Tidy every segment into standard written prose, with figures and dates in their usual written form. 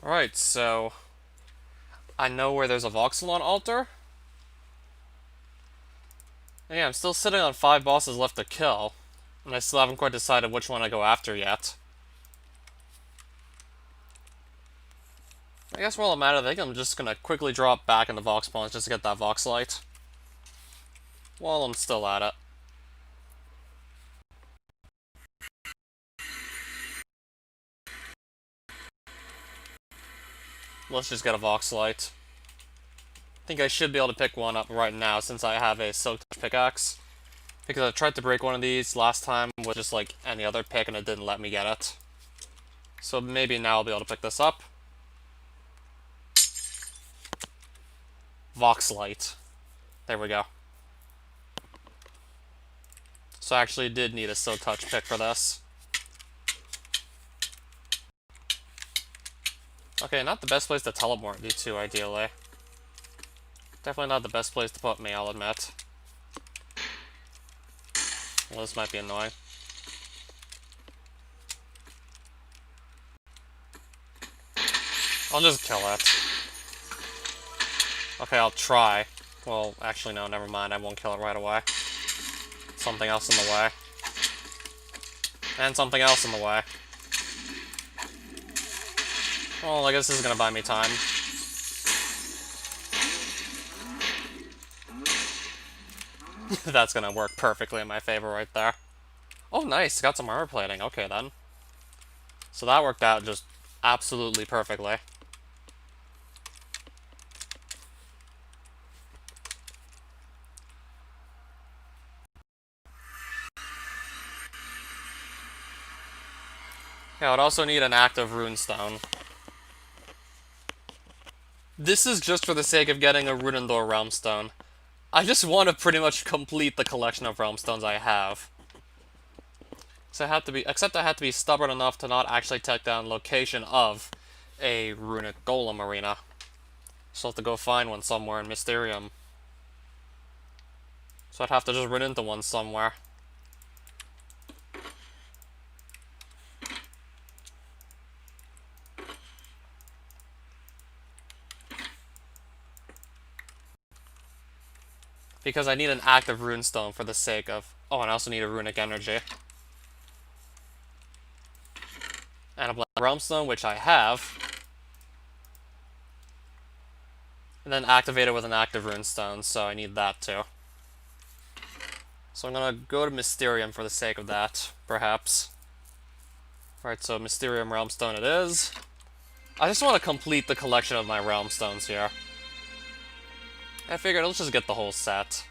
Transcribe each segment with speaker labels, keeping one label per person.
Speaker 1: Alright, so I know where there's a Voxelon altar. And yeah, I'm still sitting on 5 bosses left to kill, and I still haven't quite decided which one I go after yet. I guess while I'm at it, I think I'm just gonna quickly drop back into Vox spawns just to get that Vox Light. While I'm still at it. Let's just get a Vox Light. I think I should be able to pick one up right now since I have a Silk Touch pickaxe. Because I tried to break one of these last time with just like any other pick and it didn't let me get it. So maybe now I'll be able to pick this up. Vox Light. There we go. So I actually did need a Silk Touch pick for this. Okay, not the best place to teleport me to, ideally. Definitely not the best place to put me, I'll admit. Well, this might be annoying. I'll just kill it. Okay, I'll try. Well, actually, no, never mind. I won't kill it right away. Something else in the way. And something else in the way. Well, I guess this is gonna buy me time. That's gonna work perfectly in my favor right there. Oh, nice. Got some armor plating. Okay, then. So that worked out just absolutely perfectly. Yeah, I would also need an active runestone. This is just for the sake of getting a Runendor Realmstone. I just want to pretty much complete the collection of Realmstones I have. So I have to be, except I have to be stubborn enough to not actually take down location of a Runic Golem arena. So I'll have to go find one somewhere in Mysterium. So I'd have to just run into one somewhere. Because I need an active runestone for the sake of... Oh, and I also need a runic energy. And a black realmstone, which I have. And then activate it with an active runestone, so I need that too. So I'm gonna go to Mysterium for the sake of that, perhaps. Alright, so Mysterium Realmstone it is. I just want to complete the collection of my Realmstones here. I figured let's just get the whole set.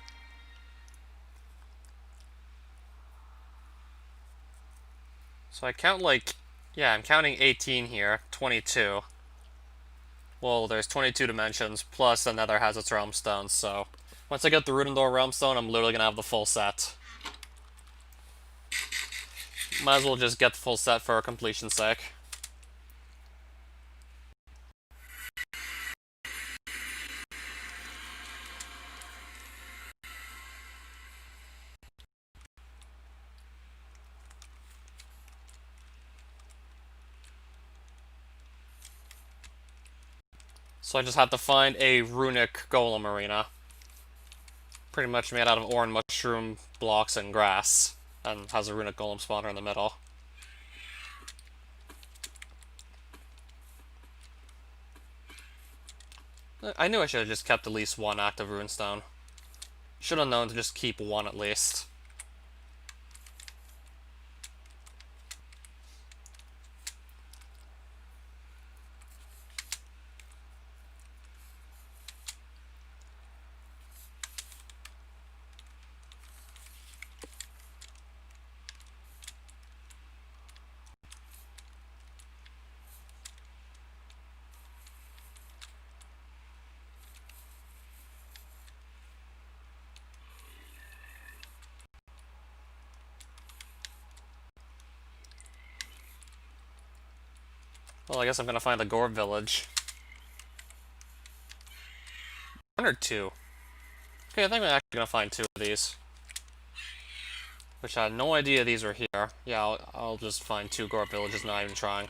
Speaker 1: So I count like... Yeah, I'm counting 18 here. 22. Well, there's 22 dimensions, plus the Nether has its Realmstones, so... Once I get the Rudendor Realmstone, I'm literally gonna have the full set. Might as well just get the full set for completion's sake. So I just have to find a runic golem arena. Pretty much made out of ore and mushroom blocks and grass. And has a runic golem spawner in the middle. I knew I should have just kept at least one active runestone. Should have known to just keep one at least. Well, I guess I'm gonna find the Gore village. One or two? Okay, I think I'm actually gonna find two of these. Which I had no idea these were here. Yeah, I'll just find two Gore villages, not even trying.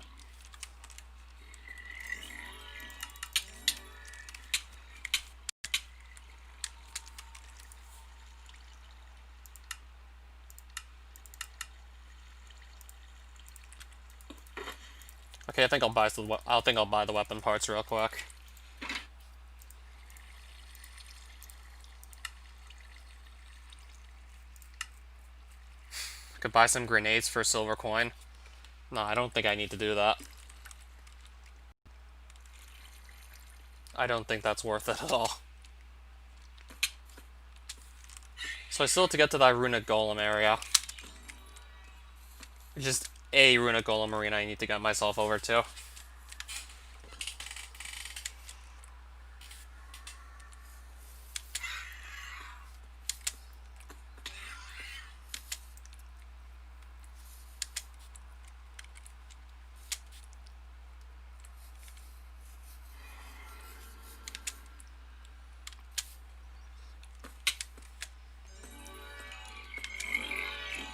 Speaker 1: Okay, I think I'll buy the weapon parts real quick. Could buy some grenades for a silver coin. No, I don't think I need to do that. I don't think that's worth it at all. So I still have to get to that runic golem area. Just a runic golem arena I need to get myself over to.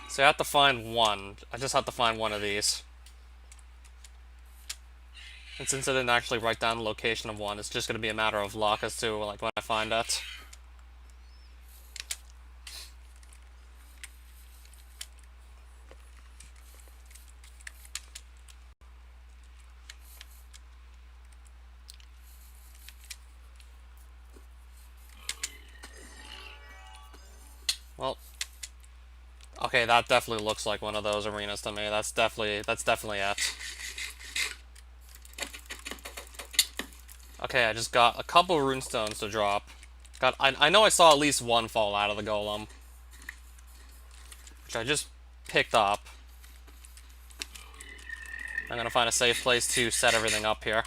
Speaker 1: So I have to find one. I just have to find one of these. And since I didn't actually write down the location of one, it's just going to be a matter of luck as to like when I find it. Well, okay, that definitely looks like one of those arenas to me. That's definitely it. Okay, I just got a couple runestones to drop. I know I saw at least one fall out of the golem, which I just picked up. I'm gonna find a safe place to set everything up here.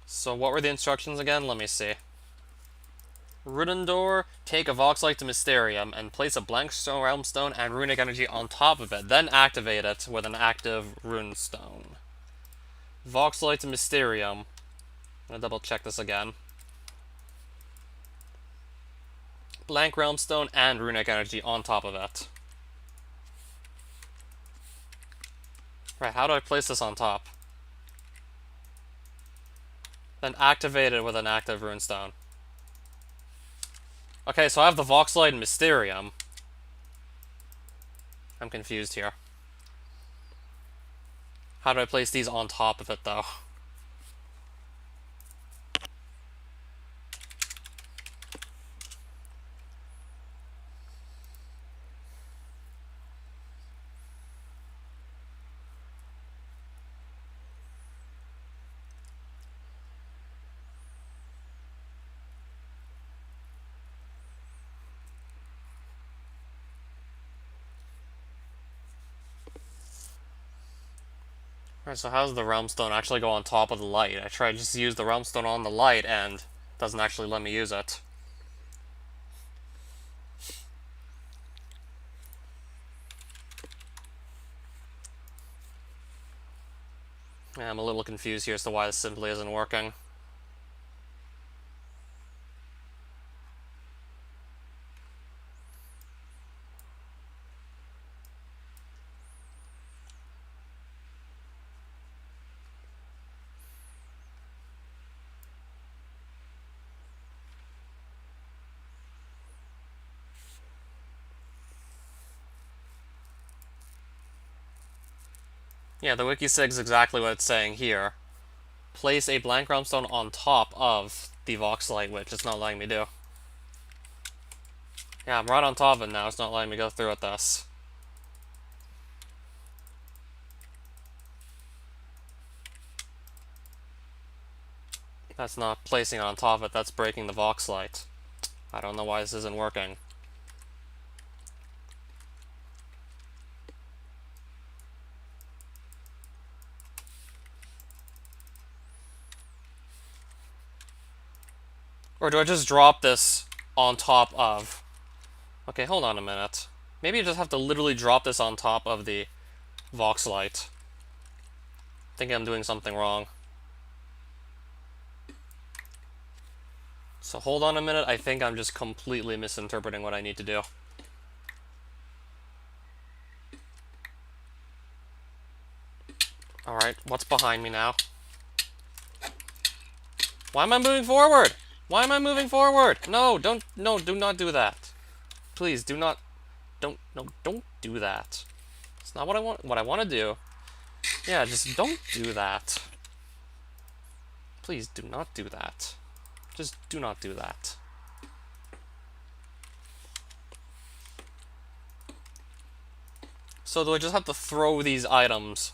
Speaker 1: So what were the instructions again? Let me see. Rudendor, take a Voxlight to Mysterium and place a blank stone realm stone and runic energy on top of it, then activate it with an active runestone. Voxlight to Mysterium. I'm gonna double check this again. Blank realm stone and runic energy on top of it. Right, how do I place this on top? Then activate it with an active runestone. Okay, so I have the Voxlight and Mysterium. I'm confused here. How do I place these on top of it, though? Alright, so how does the realm stone actually go on top of the light? I tried to just use the realm stone on the light and it doesn't actually let me use it. Yeah, I'm a little confused here as to why this simply isn't working. Yeah, the wiki says exactly what it's saying here. Place a blank realm stone on top of the Voxlight, which it's not letting me do. Yeah, I'm right on top of it now, it's not letting me go through with this. That's not placing it on top of it, that's breaking the Voxlight. I don't know why this isn't working. Or do I just drop this on top of... Okay, hold on a minute. Maybe I just have to literally drop this on top of the Voxlight. I think I'm doing something wrong. So hold on a minute, I think I'm just completely misinterpreting what I need to do. Alright, what's behind me now? Why am I moving forward? Why am I moving forward? No, do not do that. Please, do not, don't do that. not what I want. What I want to do. Yeah, just don't do that. Please do not do that. Just do not do that. So do I just have to throw these items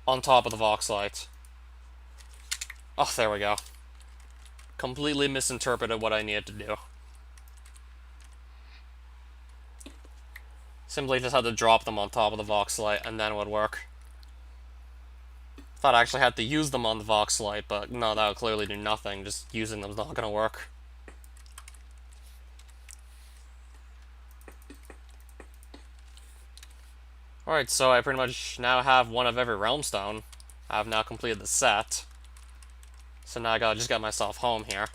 Speaker 1: on top of the Voxlite? Oh, there we go. Completely misinterpreted what I needed to do. Simply just had to drop them on top of the Voxlite, and then it would work. Thought I actually had to use them on the Voxlite, but no, that would clearly do nothing. Just using them is not gonna work. Alright, so I pretty much now have one of every Realm Stone. I've now completed the set. So now I gotta just get myself home here.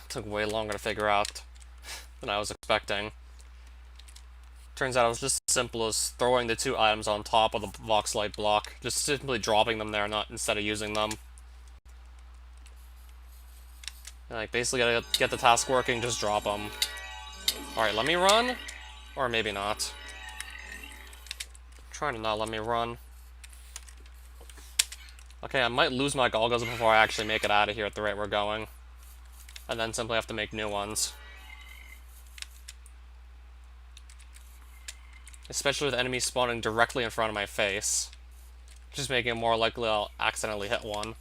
Speaker 1: Took way longer to figure out than I was expecting. Turns out it was just as simple as throwing the two items on top of the Voxlite block. Just simply dropping them there, not instead of using them. Like, basically gotta get the task working, just drop them. Alright, let me run. Or maybe not. Trying to not let me run. Okay, I might lose my goggles before I actually make it out of here at the rate we're going. And then simply have to make new ones. Especially with enemies spawning directly in front of my face. Just making it more likely I'll accidentally hit one.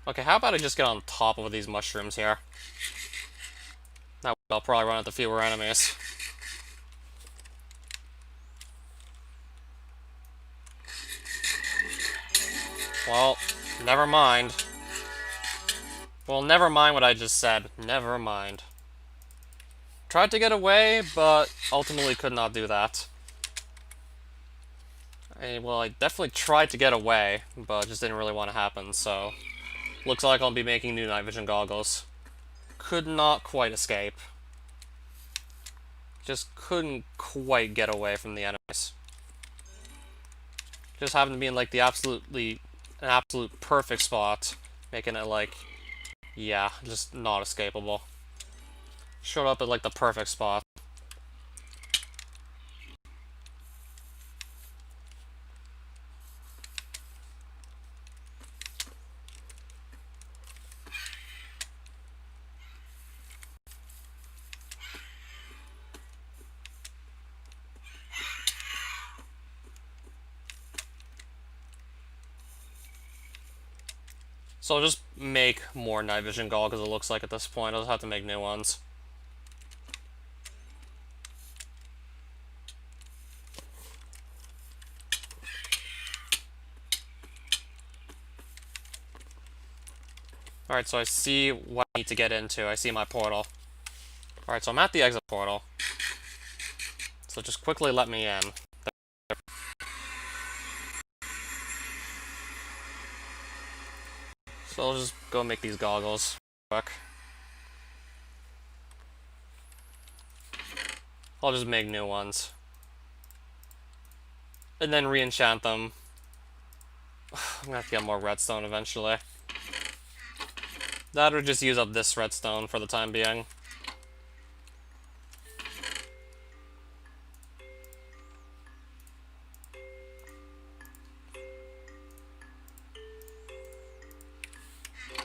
Speaker 1: Okay, how about I just get on top of these mushrooms here? Now I'll probably run into fewer enemies. Well, never mind. Well, never mind what I just said. Never mind. Tried to get away, but ultimately could not do that. Well, I definitely tried to get away, but it just didn't really want to happen, so... Looks like I'll be making new night vision goggles. Could not quite escape. Just couldn't quite get away from the enemies. Just happened to be in, like, an absolute perfect spot. Making it, like, yeah, just not escapable. Showed up at, like, the perfect spot. So I'll just make more night vision goggles, it looks like at this point. I'll just have to make new ones. Alright, so I see what I need to get into. I see my portal. Alright, so I'm at the exit portal. So just quickly let me in. So I'll just go make these goggles quick. I'll just make new ones. And then re-enchant them. I'm gonna have to get more redstone eventually. That or just use up this redstone for the time being.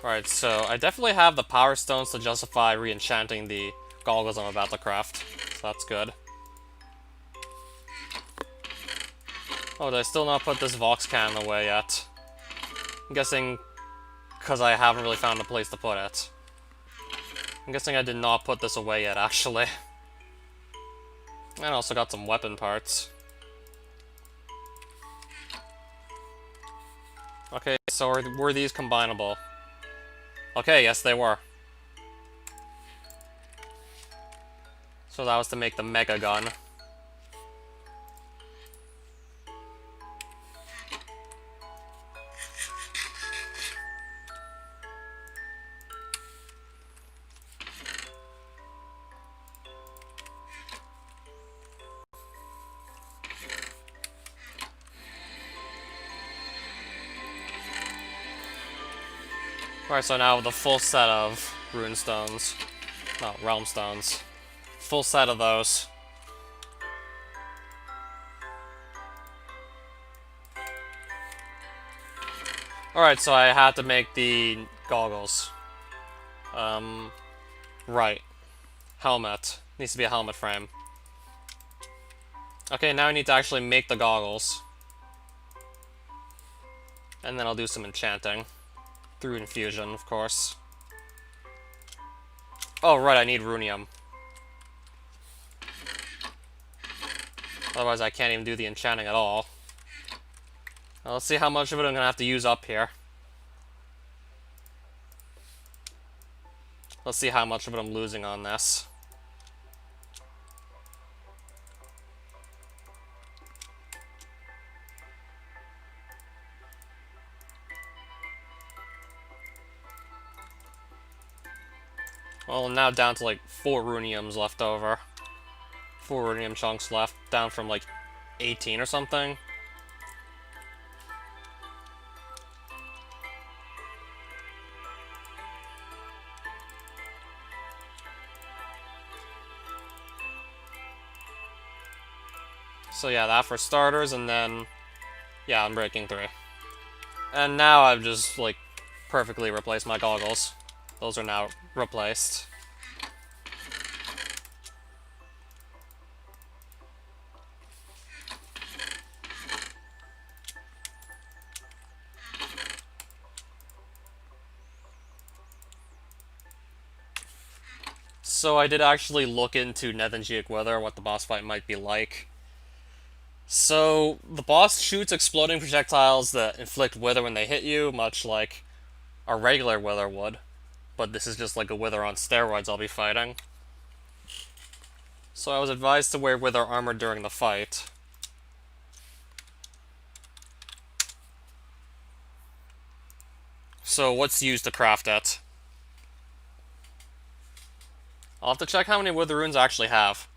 Speaker 1: Alright, so I definitely have the power stones to justify re-enchanting the goggles I'm about to craft. So that's good. Oh, did I still not put this Vox can away yet? I'm guessing because I haven't really found a place to put it. I'm guessing I did not put this away yet, actually. And I also got some weapon parts. Okay, so were these combinable? Okay, yes they were. So that was to make the Mega Gun. Alright, so now with a full set of rune stones. No, realm stones. Full set of those. Alright, so I had to make the goggles. Right. Helmet. Needs to be a helmet frame. Okay, now I need to actually make the goggles. And then I'll do some enchanting. Through infusion, of course. Oh, right, I need runium. Otherwise I can't even do the enchanting at all. Now, let's see how much of it I'm gonna have to use up here. Let's see how much of it I'm losing on this. Well, I'm now down to like 4 runiums left over. 4 runium chunks left, down from like 18 or something. So yeah, that for starters, and then, yeah, I'm breaking 3. And now I've just, like, perfectly replaced my goggles. Those are now replaced. So I did actually look into Nethengic Wither, what the boss fight might be like. So, the boss shoots exploding projectiles that inflict wither when they hit you, much like a regular wither would. But this is just like a wither on steroids I'll be fighting. So I was advised to wear wither armor during the fight. So what's used to craft it? I'll have to check how many wither runes I actually have.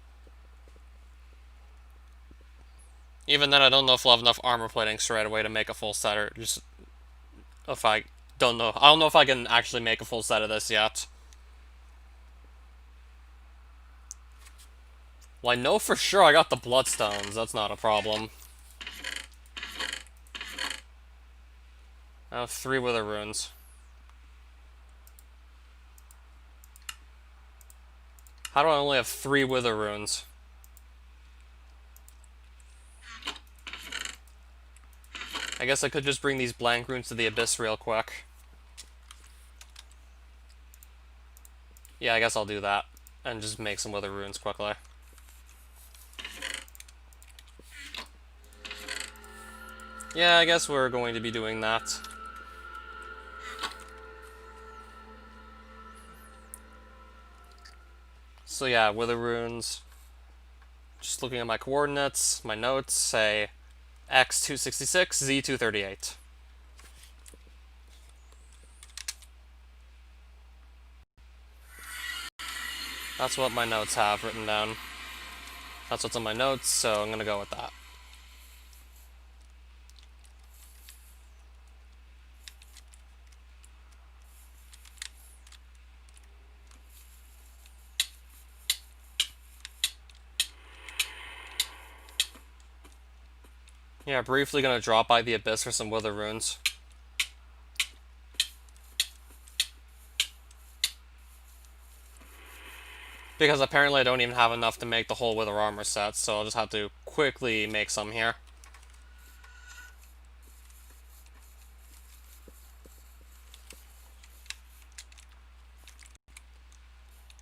Speaker 1: Even then, I don't know if I'll have enough armor plating straight away to make a full set, or just... if I don't know. I don't know if I can actually make a full set of this yet. Well, I know for sure I got the bloodstones. That's not a problem. I have 3 wither runes. How do I only have 3 wither runes? I guess I could just bring these blank runes to the abyss real quick. Yeah, I guess I'll do that. And just make some wither runes quickly. Yeah, I guess we're going to be doing that. So yeah, wither runes. Just looking at my coordinates, my notes say X 266, Z 238. That's what my notes have written down. That's what's on my notes, so I'm gonna go with that. Yeah, briefly gonna drop by the abyss for some wither runes. Because apparently I don't even have enough to make the whole wither armor set, so I'll just have to quickly make some here.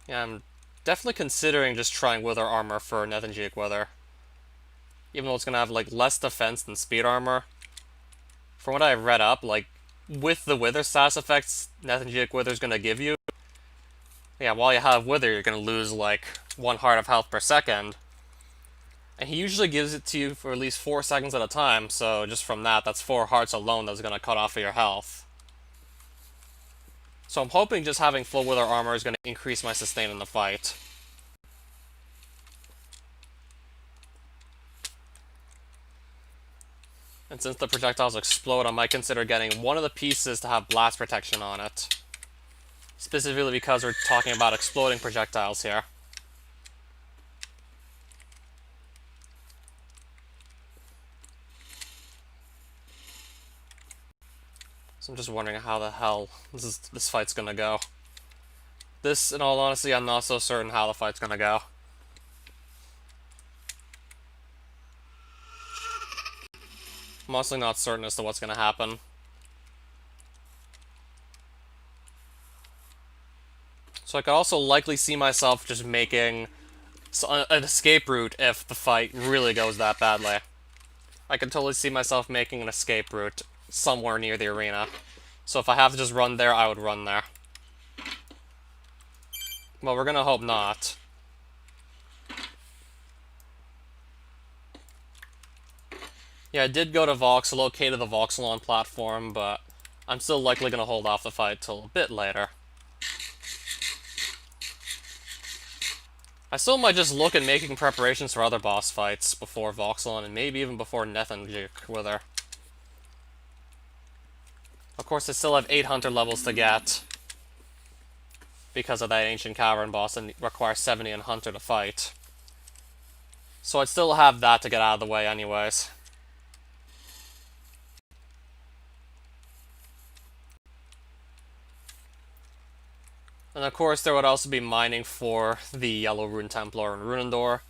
Speaker 1: Yeah, I'm definitely considering just trying wither armor for Nethengic Wither. Even though it's gonna have like less defense than speed armor. From what I've read up, like with the wither status effects Nethengic Wither's gonna give you, yeah, while you have wither, you're gonna lose like 1 heart of health per second. And he usually gives it to you for at least 4 seconds at a time, so just from that, that's 4 hearts alone that's gonna cut off of your health. So I'm hoping just having full wither armor is gonna increase my sustain in the fight. And since the projectiles explode, I might consider getting one of the pieces to have blast protection on it. Specifically because we're talking about exploding projectiles here. So I'm just wondering how the hell this fight's gonna go. This, in all honesty, I'm not so certain how the fight's gonna go. I'm mostly not certain as to what's gonna happen. So I could also likely see myself just making an escape route if the fight really goes that badly. I could totally see myself making an escape route somewhere near the arena. So if I have to just run there, I would run there. Well, we're gonna hope not. Yeah, I did go to Vox, located the Voxelon platform, but I'm still likely gonna hold off the fight till a bit later. I still might just look at making preparations for other boss fights before Voxelon, and maybe even before Nethenjik with her. Of course, I still have 8 hunter levels to get, because of that Ancient Cavern boss, and requires 70 in hunter to fight. So I'd still have that to get out of the way anyways. And of course, there would also be mining for the Yellow Rune Templar and Runendor,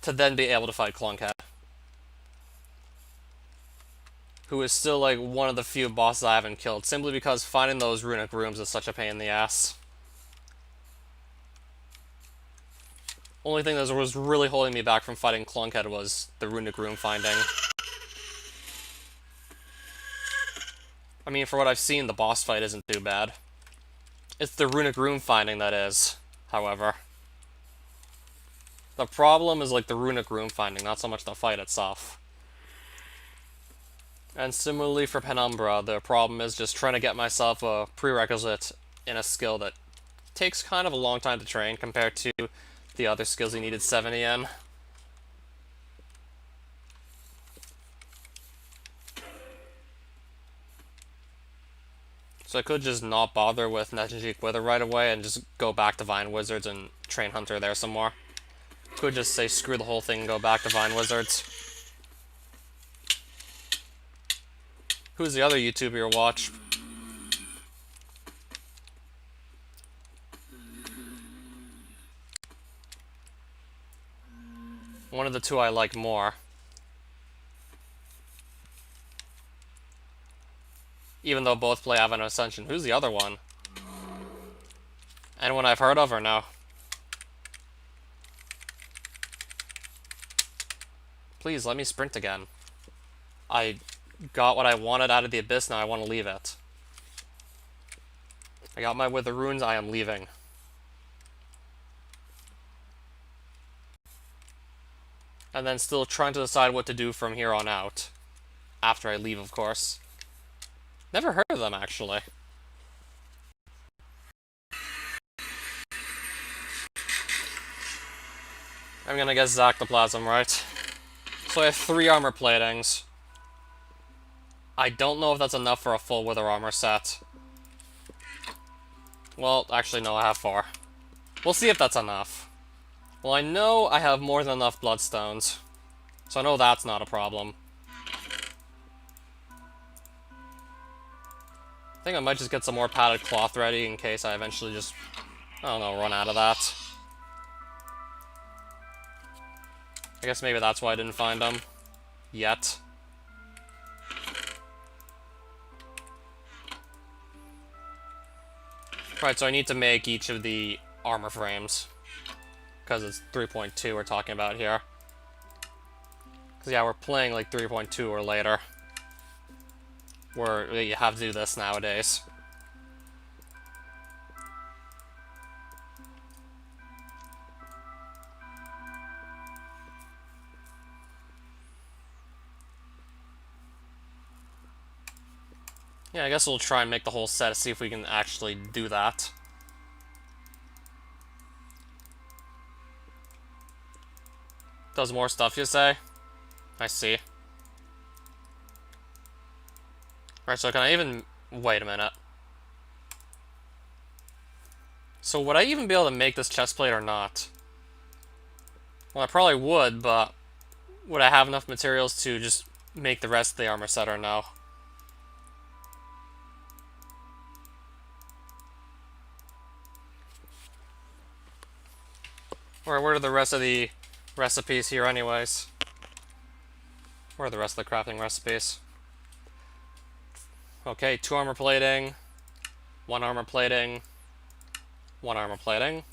Speaker 1: to then be able to fight Clunkhead, who is still like one of the few bosses I haven't killed, simply because finding those runic rooms is such a pain in the ass. Only thing that was really holding me back from fighting Clunkhead was the runic room finding. I mean, for what I've seen, the boss fight isn't too bad. It's the runic room finding that is, however. The problem is like the runic room finding, not so much the fight itself. And similarly for Penumbra, the problem is just trying to get myself a prerequisite in a skill that takes kind of a long time to train compared to the other skills you needed 70 in. So I could just not bother with Nethenjik Wither right away and just go back to Vine Wizards and train Hunter there some more. Could just say screw the whole thing and go back to Vine Wizards. Who's the other YouTuber you watch? One of the two I like more. Even though both play Advent Ascension. Who's the other one? Anyone I've heard of or no? Please, let me sprint again. I got what I wanted out of the Abyss, now I want to leave it. I got my Wither Runes, I am leaving. And then still trying to decide what to do from here on out. After I leave, of course. Never heard of them, actually. I'm gonna guess Zactoplasm, right? So I have 3 armor platings. I don't know if that's enough for a full Wither armor set. Well, actually no, I have 4. We'll see if that's enough. Well, I know I have more than enough Bloodstones. So I know that's not a problem. I think I might just get some more padded cloth ready in case I eventually just, I don't know, run out of that. I guess maybe that's why I didn't find them. Yet. Right, so I need to make each of the armor frames. Because it's 3.2 we're talking about here. Because yeah, we're playing like 3.2 or later. Where you have to do this nowadays. Yeah, I guess we'll try and make the whole set to see if we can actually do that. Does more stuff, you say? I see. Right, so can I even... Wait a minute. So would I even be able to make this chestplate or not? Well, I probably would, but would I have enough materials to just make the rest of the armor set or no? Or where are the rest of the recipes here anyways? Where are the rest of the crafting recipes? Okay, 2 armor plating, 1 armor plating, 1 armor plating.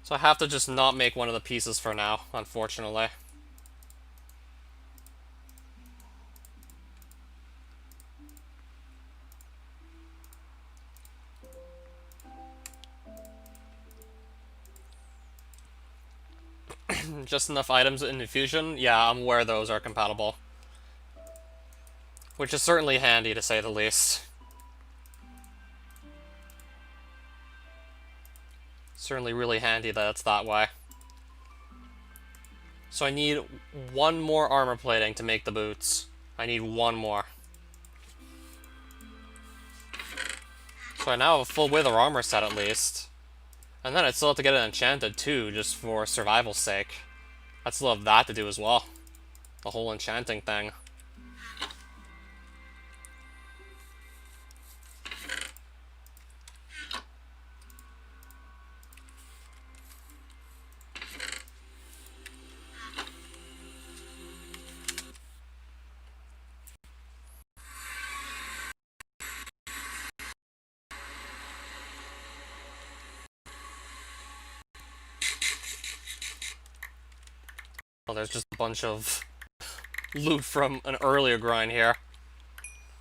Speaker 1: So I have to just not make one of the pieces for now, unfortunately. Just enough items in infusion? Yeah, I'm aware those are compatible. Which is certainly handy, to say the least. Certainly really handy that it's that way. So I need 1 more armor plating to make the boots. I need 1 more. So I now have a full wither armor set at least. And then I'd still have to get it enchanted too, just for survival's sake. I'd still have that to do as well. The whole enchanting thing. Well, there's just a bunch of loot from an earlier grind here.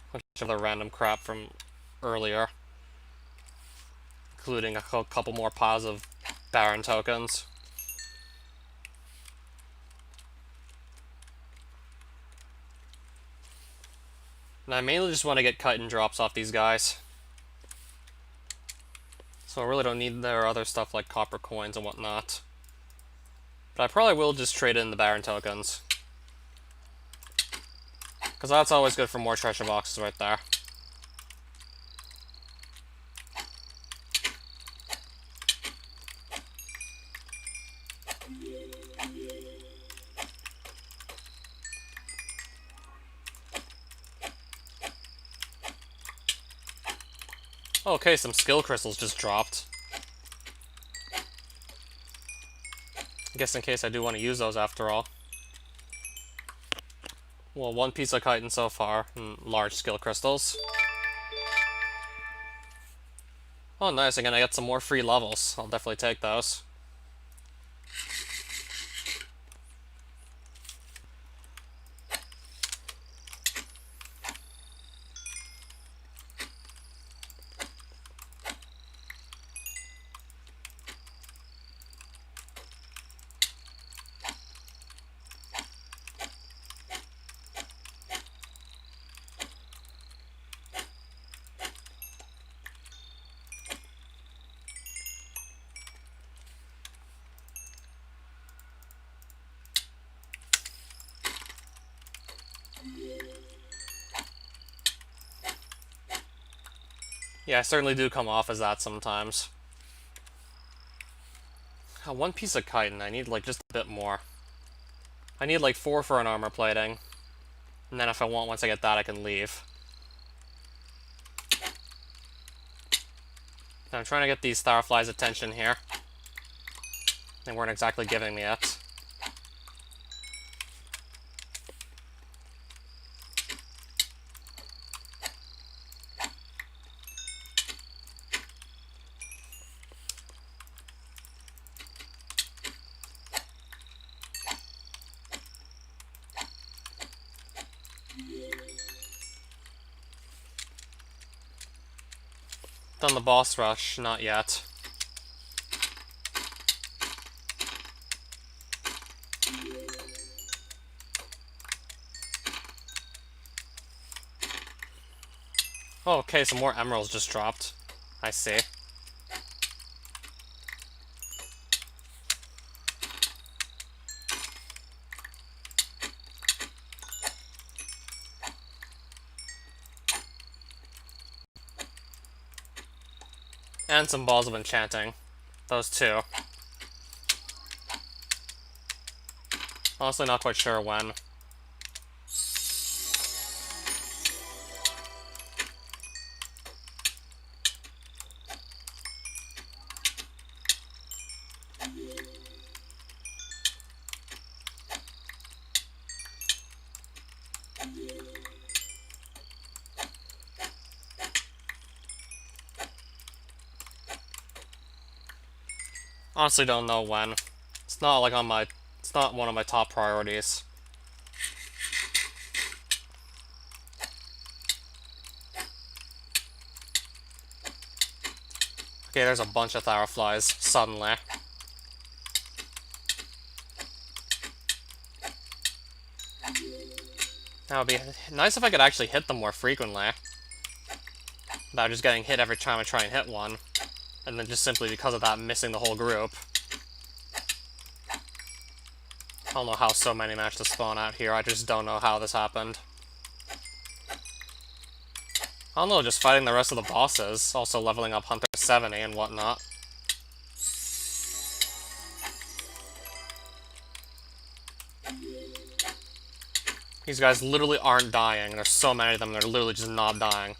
Speaker 1: A bunch of other random crap from earlier. Including a couple more piles of Baron tokens. And I mainly just want to get cut and drops off these guys. So I really don't need their other stuff like copper coins and whatnot. But I probably will just trade in the Baron tokens. Because that's always good for more treasure boxes right there. Okay, some skill crystals just dropped. I guess in case I do want to use those after all. Well, 1 piece of chitin so far, and large skill crystals. Oh, nice, again I get some more free levels. I'll definitely take those. Yeah, I certainly do come off as that sometimes. 1 piece of chitin, I need like just a bit more. I need like 4 for an armor plating. And then if I want, once I get that, I can leave. I'm trying to get these Starflies' attention here. They weren't exactly giving me it. Done the boss rush, not yet. Oh, okay, some more emeralds just dropped. I see. And some balls of enchanting. Those two. Honestly, not quite sure when. Honestly, don't know when. It's not like on my... It's not one of my top priorities. Okay, there's a bunch of Tharaflies, suddenly. That would be nice if I could actually hit them more frequently. Without just getting hit every time I try and hit one. And then just simply because of that, missing the whole group. I don't know how so many managed to spawn out here, I just don't know how this happened. I don't know, just fighting the rest of the bosses, also leveling up Hunter 70 and whatnot. These guys literally aren't dying. There's so many of them, they're literally just not dying.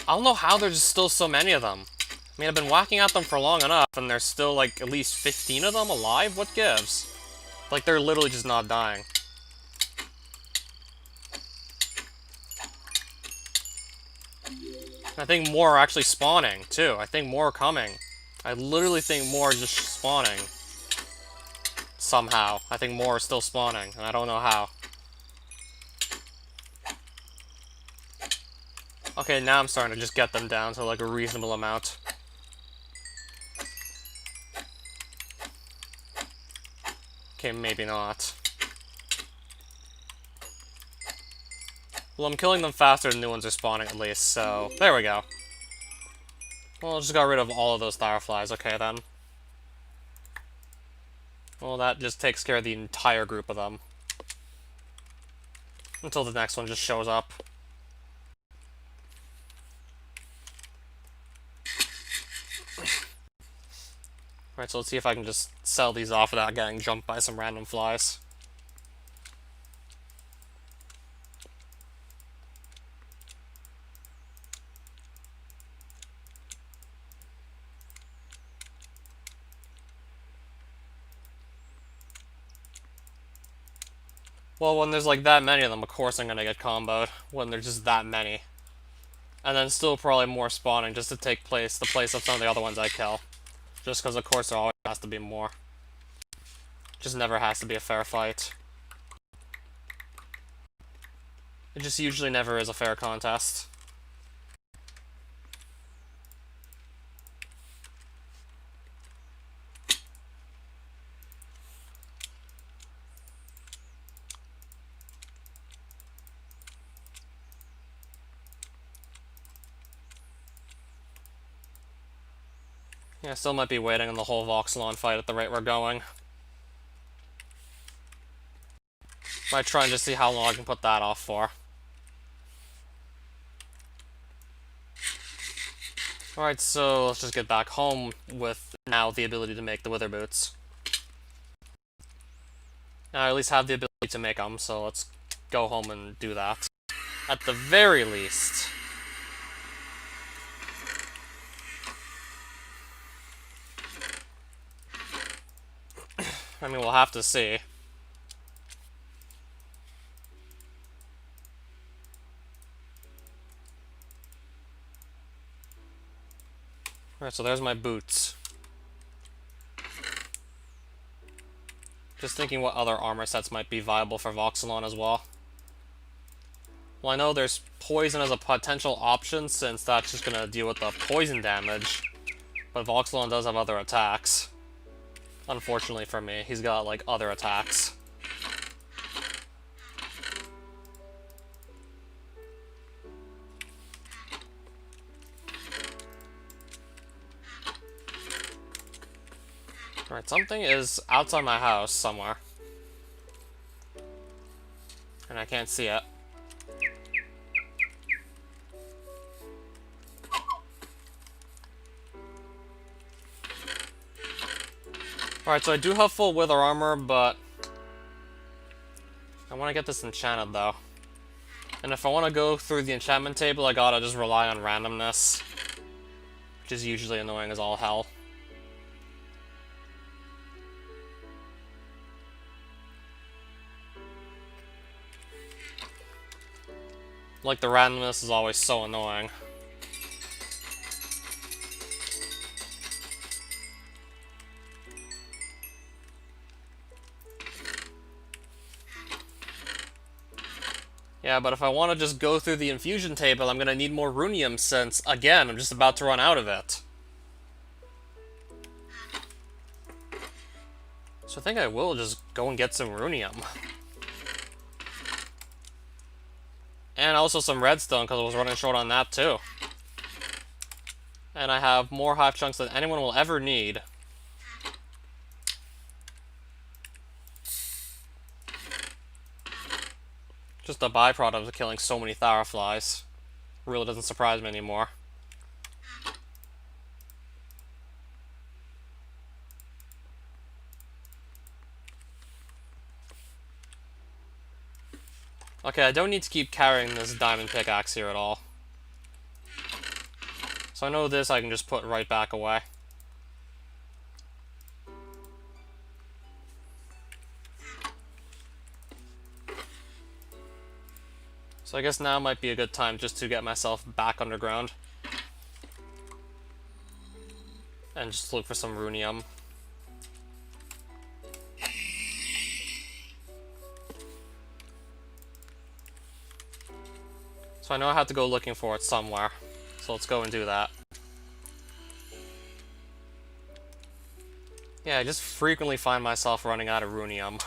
Speaker 1: I don't know how there's still so many of them. I mean, I've been whacking at them for long enough, and there's still, like, at least 15 of them alive? What gives? Like, they're literally just not dying. I think more are actually spawning, too. I think more are coming. I literally think more are just spawning. Somehow. I think more are still spawning, and I don't know how. Okay, now I'm starting to just get them down to, like, a reasonable amount. Okay, maybe not. Well, I'm killing them faster than new ones are spawning, at least, so... There we go. Well, I just got rid of all of those Tharaflies. Okay, then. Well, that just takes care of the entire group of them. Until the next one just shows up. Alright, so let's see if I can just sell these off without getting jumped by some random flies. Well, when there's like that many of them, of course I'm gonna get comboed. When there's just that many. And then still probably more spawning just to take the place of some of the other ones I kill. Just because of course there always has to be more. Just never has to be a fair fight. It just usually never is a fair contest. Yeah, still might be waiting on the whole Voxelon fight at the rate we're going. Might try and just see how long I can put that off for. Alright, so let's just get back home with now the ability to make the Wither Boots. Now I at least have the ability to make them, so let's go home and do that. At the very least. I mean, we'll have to see. Alright, so there's my boots. Just thinking what other armor sets might be viable for Voxelon as well. Well, I know there's poison as a potential option, since that's just gonna deal with the poison damage. But Voxelon does have other attacks. Unfortunately for me, he's got, like, other attacks. Alright, something is outside my house somewhere. And I can't see it. Alright, so I do have full wither armor, but I want to get this enchanted, though. And if I want to go through the enchantment table, I gotta just rely on randomness. Which is usually annoying as all hell. Like, the randomness is always so annoying. Yeah, but if I want to just go through the infusion table, I'm gonna need more runium since, again, I'm just about to run out of it. So I think I will just go and get some runium. And also some redstone, because I was running short on that too. And I have more hive chunks than anyone will ever need. Just a byproduct of killing so many Tharaflies. Really doesn't surprise me anymore. Okay, I don't need to keep carrying this diamond pickaxe here at all. So I know this I can just put right back away. So I guess now might be a good time just to get myself back underground. And just look for some runium. So I know I have to go looking for it somewhere. So let's go and do that. Yeah, I just frequently find myself running out of runium.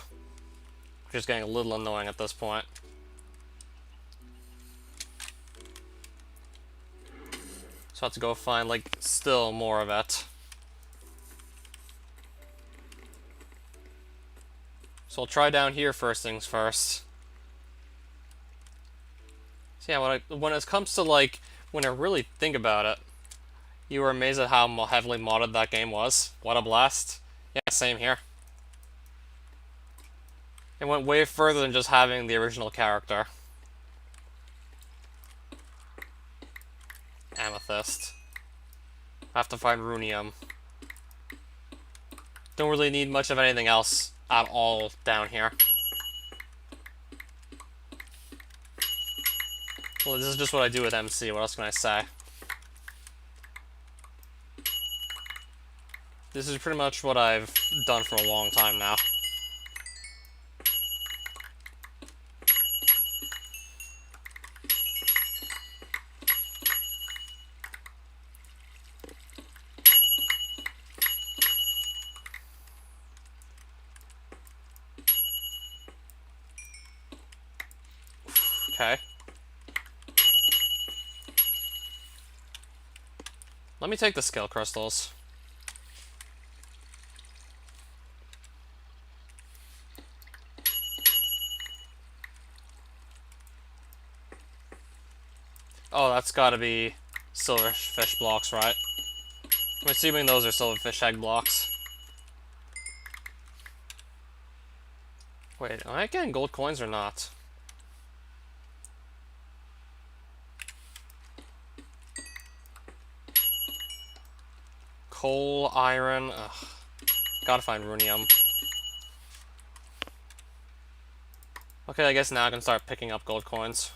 Speaker 1: Which is getting a little annoying at this point. So I have to go find, like, still more of it. So I'll try down here first things first. So yeah, when it comes to, like, when I really think about it, you were amazed at how heavily modded that game was. What a blast. Yeah, same here. It went way further than just having the original character. Amethyst. I have to find runium. Don't really need much of anything else at all down here. Well, this is just what I do with MC. What else can I say? This is pretty much what I've done for a long time now. Okay. Let me take the skill crystals. Oh, that's gotta be silverfish blocks, right? I'm assuming those are silverfish egg blocks. Wait, am I getting gold coins or not? Coal, iron, ugh. Gotta find runium. Okay, I guess now I can start picking up gold coins.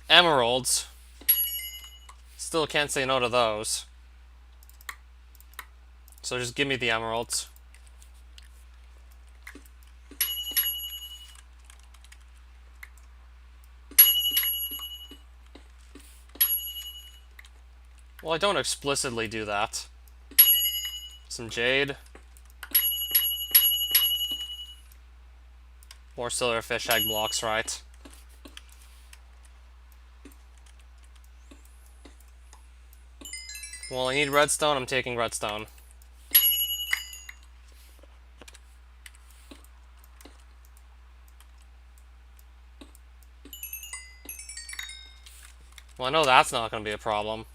Speaker 1: Emeralds. Still can't say no to those. So just give me the emeralds. Well, I don't explicitly do that. Some jade. More silverfish egg blocks, right? Well, I need redstone, I'm taking redstone. Well, I know that's not going to be a problem.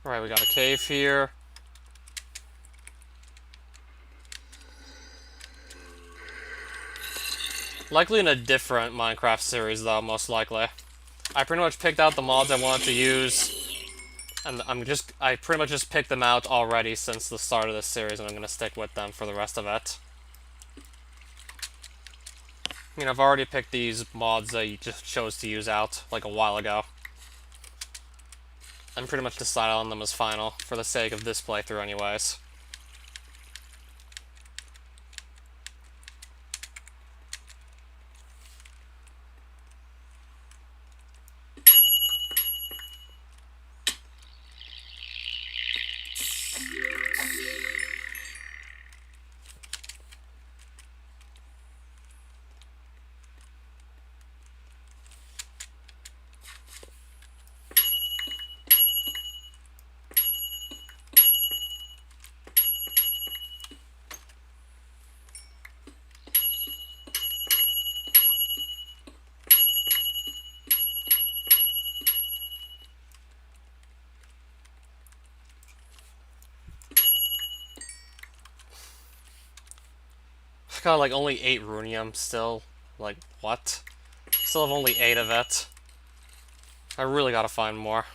Speaker 1: Alright, we got a cave here. Likely in a different Minecraft series, though, most likely. I pretty much picked out the mods I wanted to use, and I pretty much just picked them out already since the start of this series, and I'm gonna stick with them for the rest of it. I mean, I've already picked these mods that you just chose to use out, like, a while ago. And pretty much decided on them as final, for the sake of this playthrough anyways. I've got, like, only 8 runium still. Like, what? Still have only 8 of it. I really gotta find more.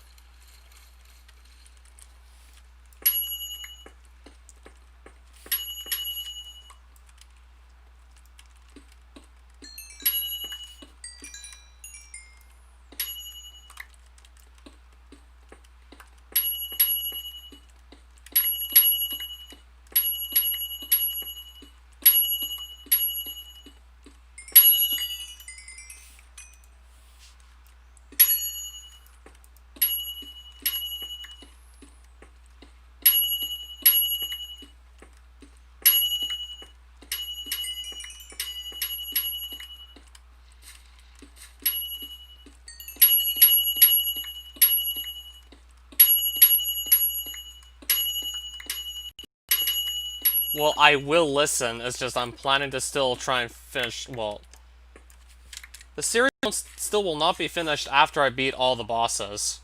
Speaker 1: Well, I will listen, it's just I'm planning to still try and finish, well... The series still will not be finished after I beat all the bosses.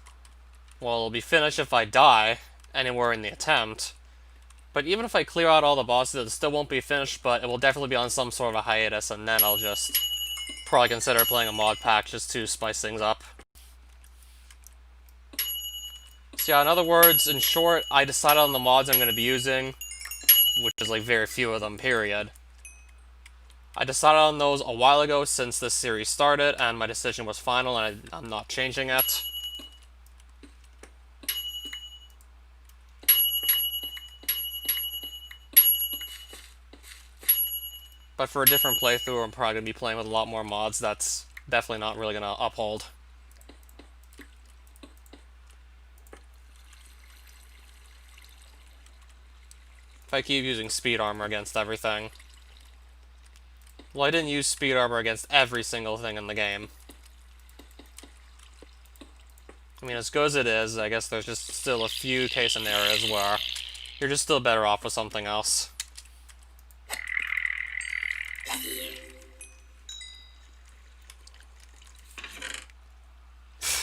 Speaker 1: Well, it'll be finished if I die, anywhere in the attempt. But even if I clear out all the bosses, it still won't be finished, but it will definitely be on some sort of a hiatus, and then I'll just probably consider playing a mod pack just to spice things up. So yeah, in other words, in short, I decided on the mods I'm going to be using, which is like very few of them, period. I decided on those a while ago since this series started, and my decision was final, and I'm not changing it. But for a different playthrough, I'm probably going to be playing with a lot more mods. That's definitely not really going to uphold. If I keep using speed armor against everything. Well, I didn't use speed armor against every single thing in the game. I mean, as good as it is, I guess there's just still a few case scenarios where you're just still better off with something else.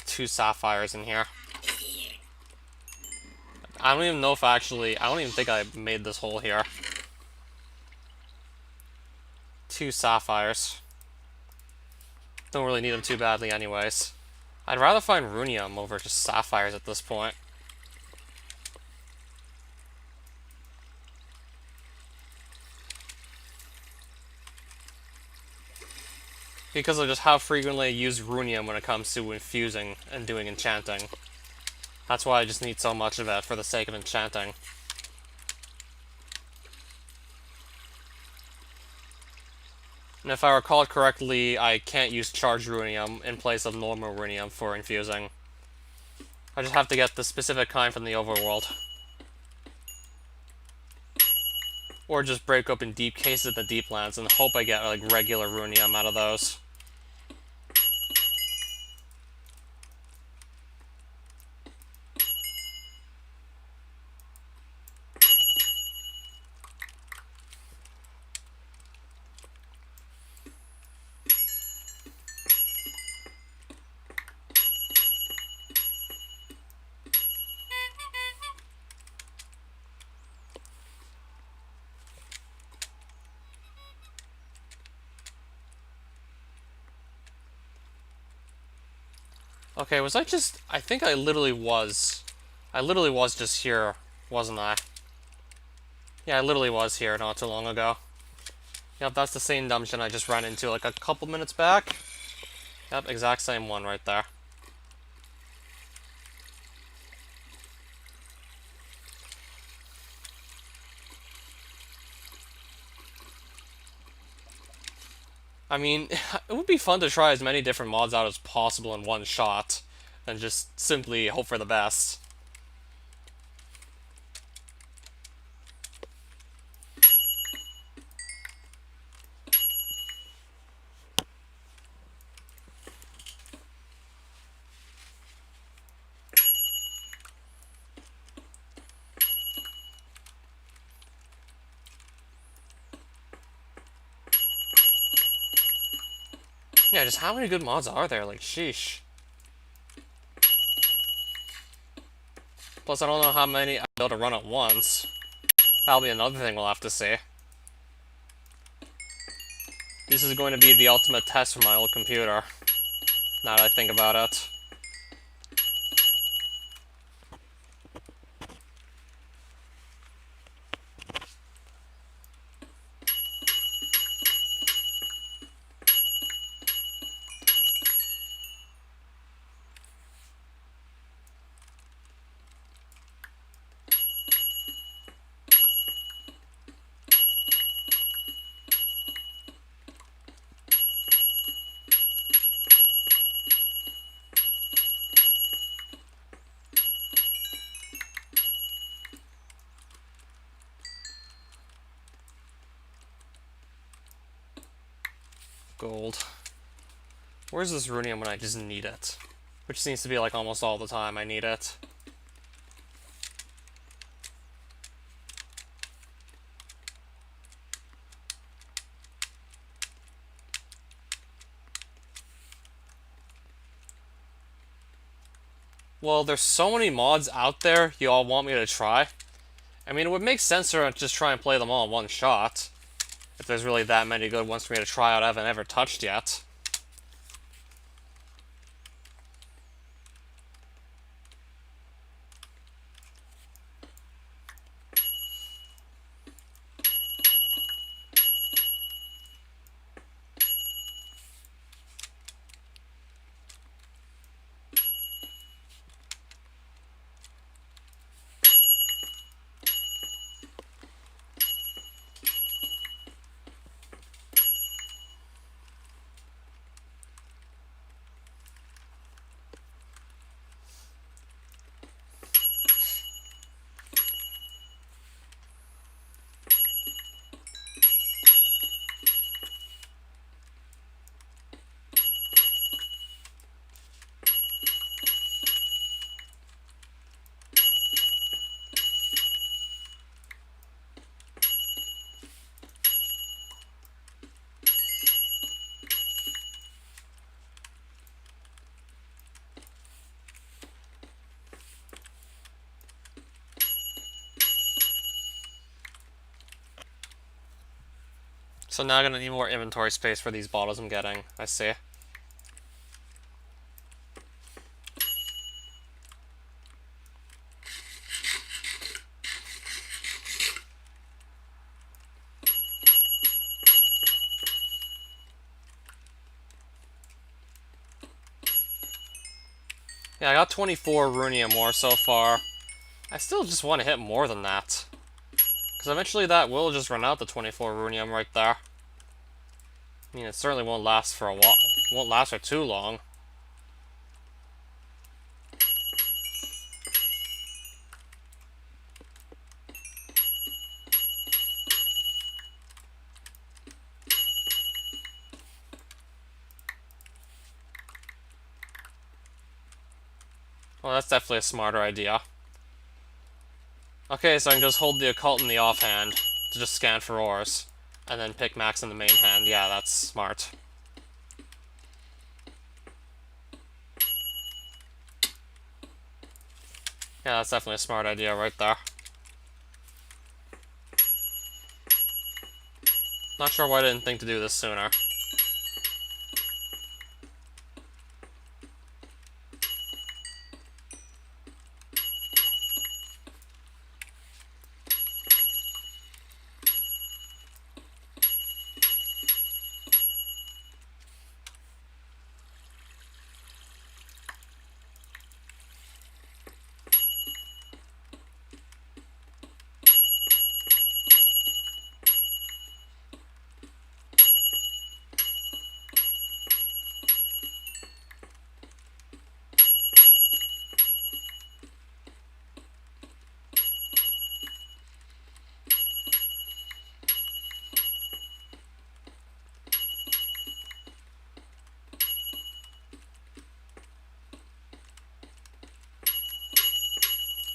Speaker 1: Two sapphires in here. I don't even know if I don't even think I made this hole here. 2 sapphires. Don't really need them too badly anyways. I'd rather find runium over just sapphires at this point. Because of just how frequently I use runium when it comes to infusing and doing enchanting. That's why I just need so much of it for the sake of enchanting. And if I recall correctly, I can't use charged runium in place of normal runium for infusing. I just have to get the specific kind from the overworld. Or just break open deep cases in the Deeplands and hope I get like regular runium out of those. Okay, was I just... I think I literally was. I literally was just here, wasn't I? Yeah, I literally was here not too long ago. Yep, that's the same dungeon I just ran into like a couple minutes back. Yep, exact same one right there. I mean, it would be fun to try as many different mods out as possible in one shot, than just simply hope for the best. Yeah, just how many good mods are there? Like, sheesh. Plus, I don't know how many I'll be able to run at once. That'll be another thing we'll have to see. This is going to be the ultimate test for my old computer, now that I think about it. Gold. Where's this runium when I just need it? Which seems to be like almost all the time I need it. Well, there's so many mods out there you all want me to try. I mean, it would make sense to just try and play them all in one shot. If there's really that many good ones for me to try out I haven't ever touched yet. So now I'm gonna need more inventory space for these bottles I'm getting. I see. Yeah, I got 24 runium ore so far. I still just want to hit more than that. Because eventually that will just run out the 24 runium right there. I mean, it certainly won't last for a while. Won't last for too long. Well, that's definitely a smarter idea. Okay, so I can just hold the occult in the offhand to just scan for ores. And then pick max in the main hand. Yeah, that's smart. Yeah, that's definitely a smart idea right there. Not sure why I didn't think to do this sooner.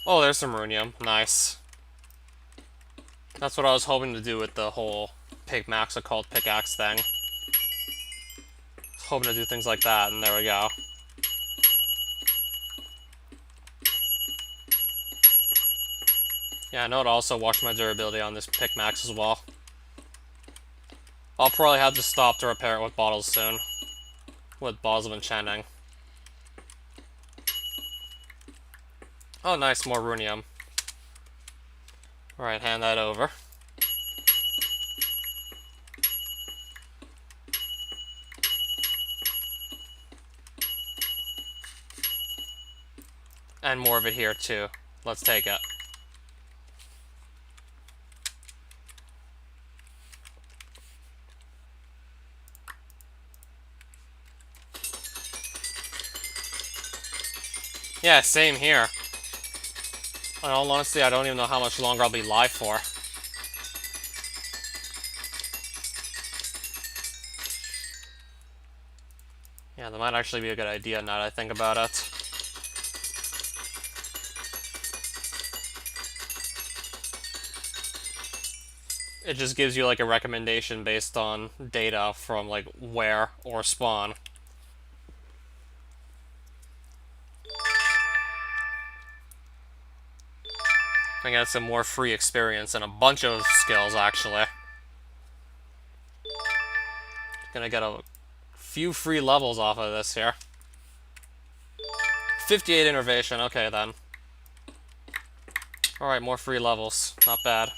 Speaker 1: Oh, there's some runium. Nice. That's what I was hoping to do with the whole Pigmax occult pickaxe thing. Hoping to do things like that, and there we go. Yeah, I know it also watch my durability on this Picmax as well. I'll probably have to stop to repair it with bottles soon. With bottles of enchanting. Oh, nice, more runium. Alright, hand that over. And more of it here, too. Let's take it. Yeah, same here. In all honesty, I don't even know how much longer I'll be live for. Yeah, that might actually be a good idea now that I think about it. It just gives you like a recommendation based on data from like where or spawn. I get some more free experience and a bunch of skills actually. Gonna get a few free levels off of this here. 58 innovation, okay then. Alright, more free levels. Not bad.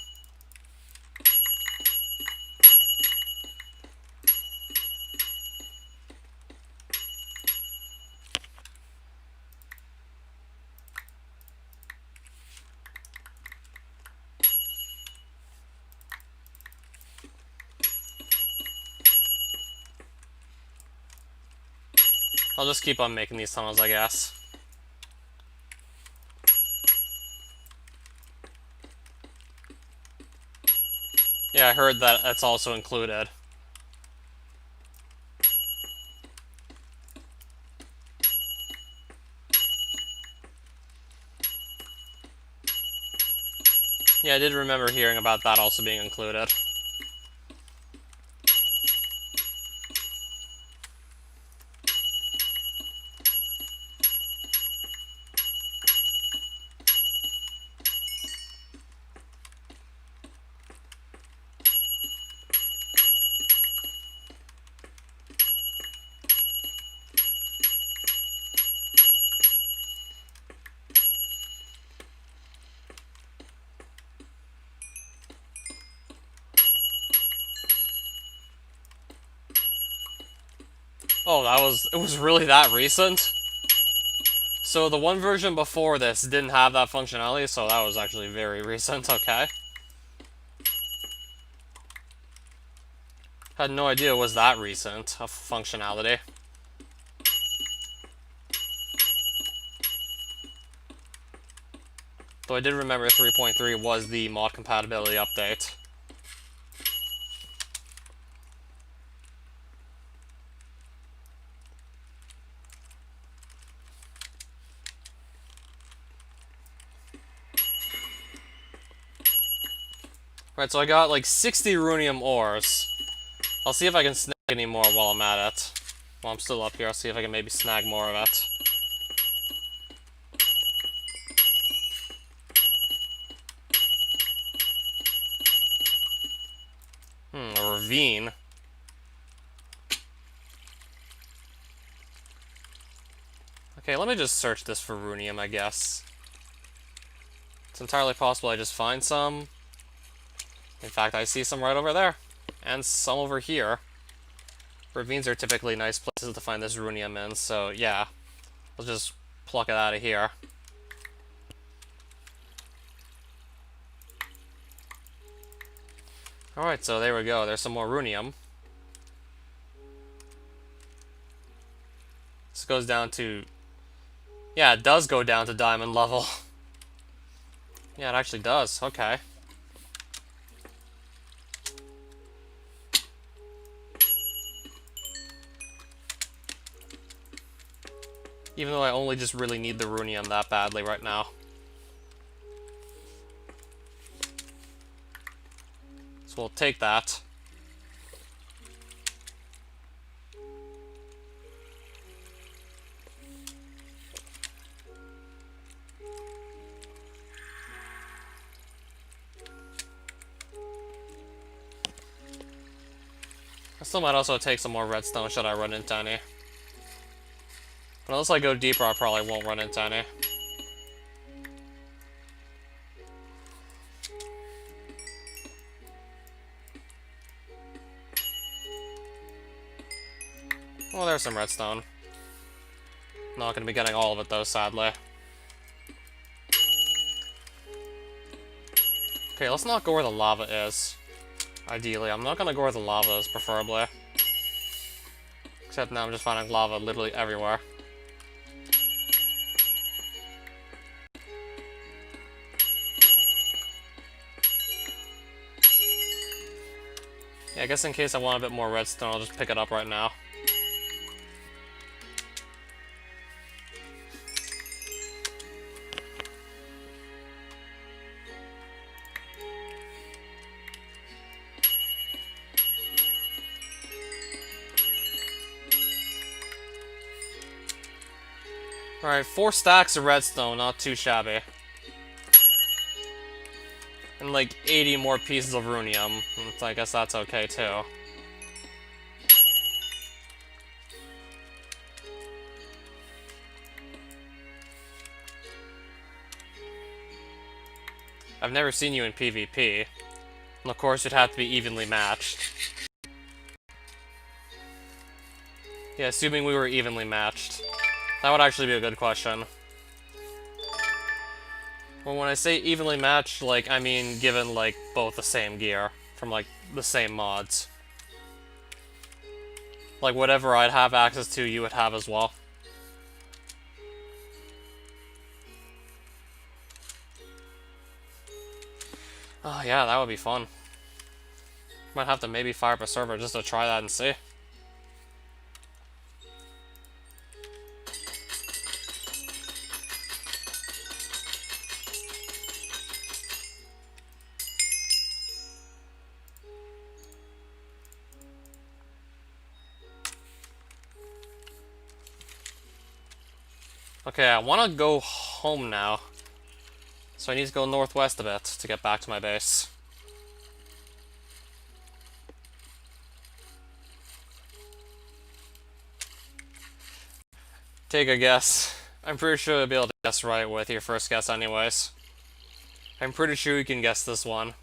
Speaker 1: I'll just keep on making these tunnels, I guess. Yeah, I heard that that's also included. Yeah, I did remember hearing about that also being included. Oh, it was really that recent? So the one version before this didn't have that functionality, so that was actually very recent, okay. Had no idea it was that recent, a functionality. Though I did remember 3.3 was the mod compatibility update. Right, so I got like 60 runium ores. I'll see if I can snag any more while I'm at it. While I'm still up here, I'll see if I can maybe snag more of it. A ravine. Okay, let me just search this for runium, I guess. It's entirely possible I just find some. In fact, I see some right over there. And some over here. Ravines are typically nice places to find this runium in, so yeah. Let's just pluck it out of here. Alright, so there we go. There's some more runium. This goes down to... Yeah, it does go down to diamond level. Yeah, it actually does. Okay. Even though I only just really need the runium that badly right now. So we'll take that. I still might also take some more redstone should I run into any. But unless I go deeper, I probably won't run into any. Well, there's some redstone. Not gonna be getting all of it though, sadly. Okay, let's not go where the lava is. Ideally, I'm not gonna go where the lava is, preferably. Except now I'm just finding lava literally everywhere. Yeah, I guess in case I want a bit more redstone, I'll just pick it up right now. Alright, 4 stacks of redstone, not too shabby. And like 80 more pieces of runium. So I guess that's okay too. I've never seen you in PvP. And of course, you'd have to be evenly matched. Yeah, assuming we were evenly matched. That would actually be a good question. Well, when I say evenly matched, like, I mean given, like, both the same gear. From, like, the same mods. Like, whatever I'd have access to, you would have as well. Oh, yeah, that would be fun. Might have to maybe fire up a server just to try that and see. Okay, I want to go home now. So I need to go northwest a bit to get back to my base. Take a guess. I'm pretty sure you'll be able to guess right with your first guess anyways. I'm pretty sure you can guess this one.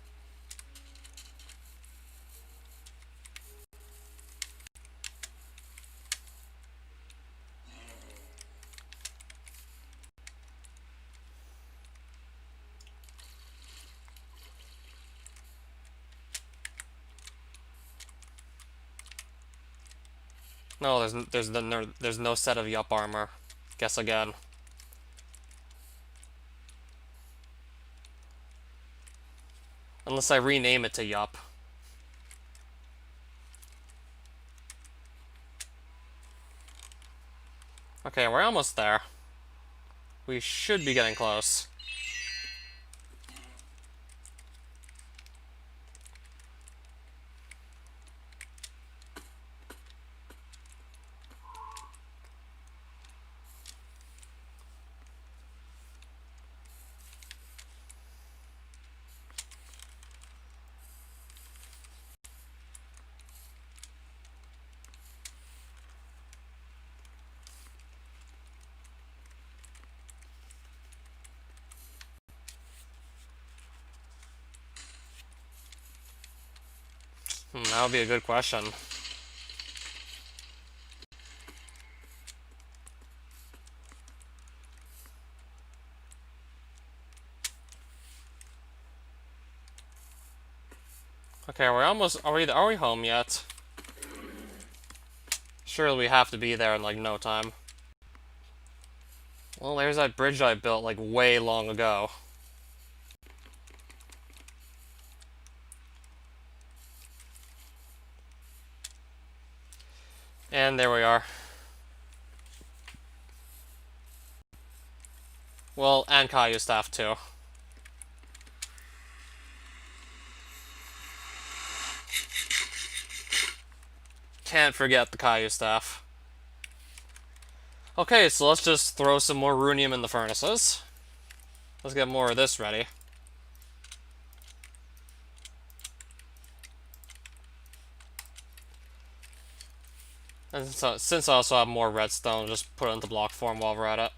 Speaker 1: No, there's no set of Yup armor. Guess again. Unless I rename it to Yup. Okay, we're almost there. We should be getting close. That would be a good question. Okay, we're almost... Are we home yet? Surely we have to be there in, like, no time. Well, there's that bridge I built, like, way long ago. And there we are. Well, and Caillou staff, too. Can't forget the Caillou staff. Okay, so let's just throw some more runium in the furnaces. Let's get more of this ready. And so, since I also have more redstone, just put it into block form while we're at it.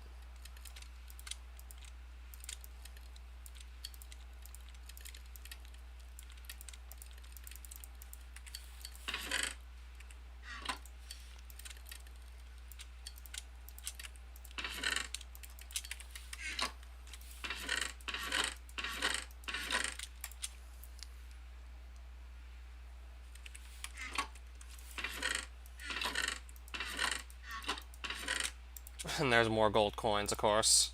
Speaker 1: And there's more gold coins, of course.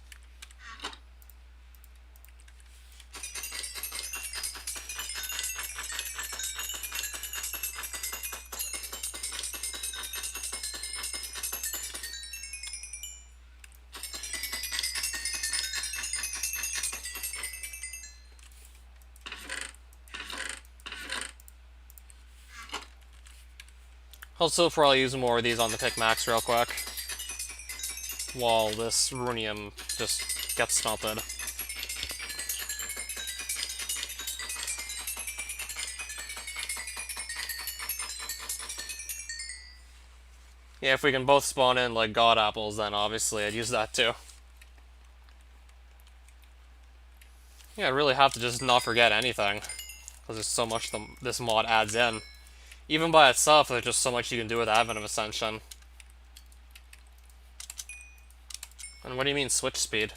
Speaker 1: Also, probably use more of these on the pickaxe real quick, while this runium just gets smelted. Yeah, if we can both spawn in like god apples, then obviously I'd use that too. Yeah, I really have to just not forget anything, because there's so much this mod adds in. Even by itself, there's just so much you can do with Advent of Ascension. And what do you mean switch speed?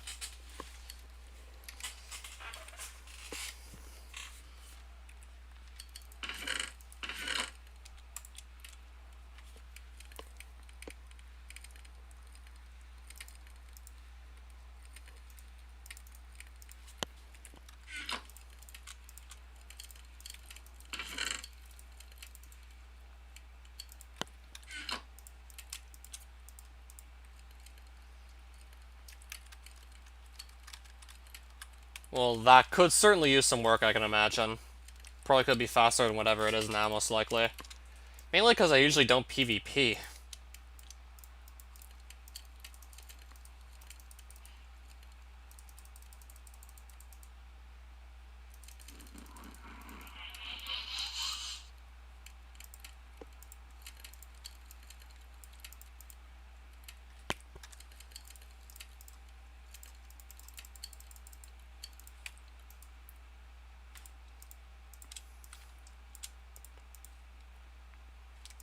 Speaker 1: Well, that could certainly use some work, I can imagine. Probably could be faster than whatever it is now, most likely. Mainly because I usually don't PvP.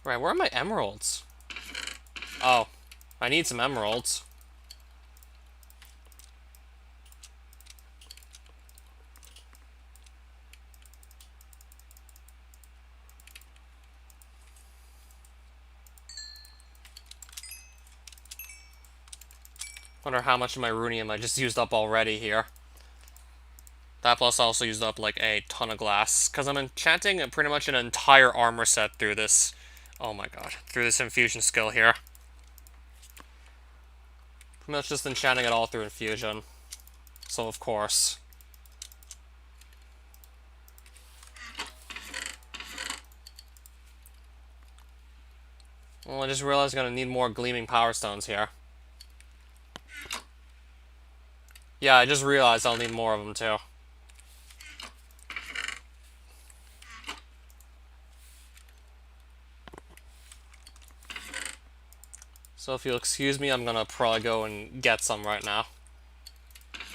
Speaker 1: Right, where are my emeralds? Oh, I need some emeralds. Wonder how much of my runium I just used up already here. That plus I also used up like a ton of glass, because I'm enchanting pretty much an entire armor set through this. Oh my god, through this infusion skill here. Pretty much just enchanting it all through infusion. So of course. Well, I just realized I'm gonna need more gleaming power stones here. Yeah, I just realized I'll need more of them too. So if you'll excuse me, I'm gonna probably go and get some right now.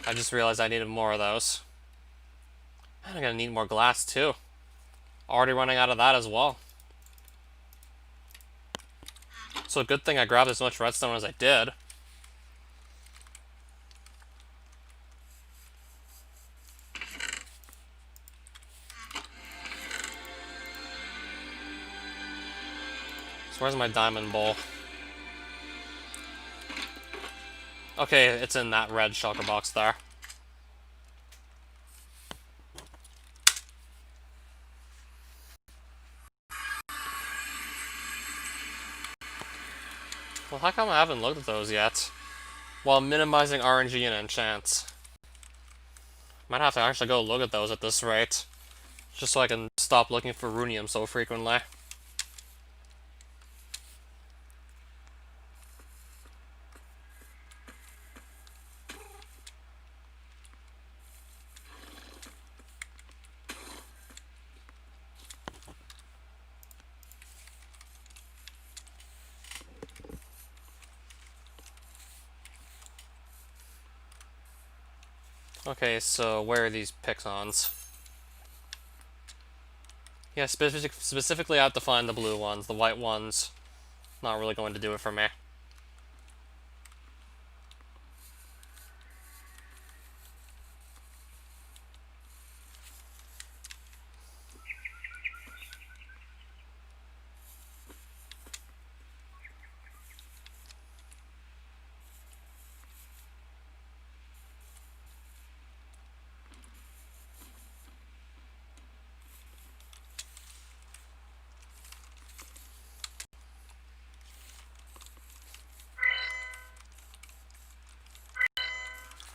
Speaker 1: I just realized I needed more of those. And I'm gonna need more glass too. Already running out of that as well. So a good thing I grabbed as much redstone as I did. So where's my diamond bowl? Okay, it's in that red shulker box there. Well, how come I haven't looked at those yet? While minimizing RNG and enchants. Might have to actually go look at those at this rate. Just so I can stop looking for runium so frequently. Okay, so where are these Pixons? Yeah, specifically I have to find the blue ones. The white ones, not really going to do it for me.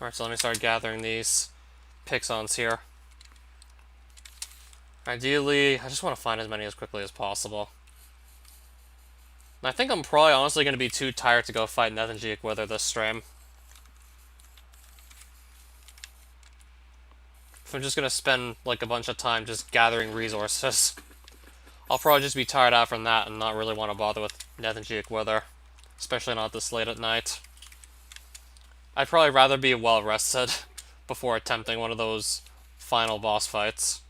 Speaker 1: Alright, so let me start gathering these Pixons here. Ideally, I just want to find as many as quickly as possible. And I think I'm probably honestly going to be too tired to go fight Nethingeek with her this stream. If I'm just going to spend like a bunch of time just gathering resources, I'll probably just be tired out from that and not really want to bother with Nethingeek with her. Especially not this late at night. I'd probably rather be well rested before attempting one of those final boss fights,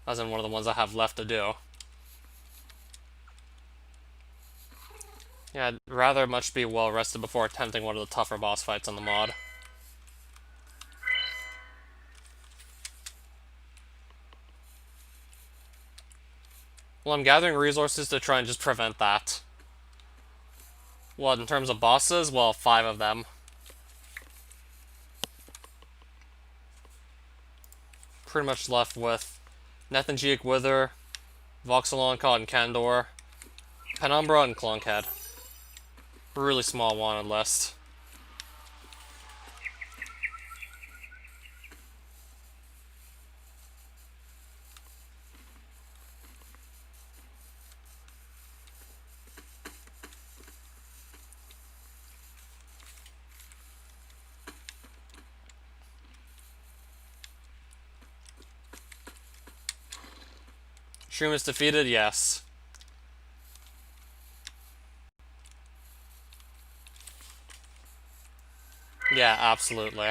Speaker 1: as in one of the ones I have left to do. Yeah, I'd rather much be well rested before attempting one of the tougher boss fights on the mod. Well, I'm gathering resources to try and just prevent that. Well, in terms of bosses, well, 5 of them. Pretty much left with Nethingeek, Wither, Voxelon, and Kandor, Penumbra, and Clunkhead. Really small wanted list. Shroom is defeated? Yes. Yeah, absolutely.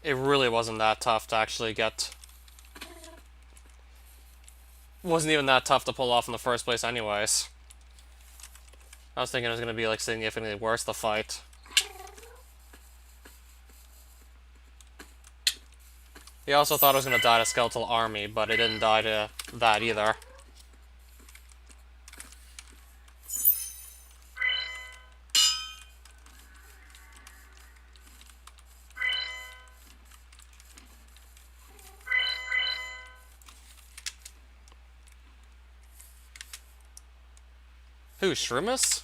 Speaker 1: It really wasn't that tough to actually get. Wasn't even that tough to pull off in the first place anyways. I was thinking it was going to be like significantly worse, the fight. He also thought I was going to die to Skeletal Army, but it didn't die to that either. Who, Shroomus?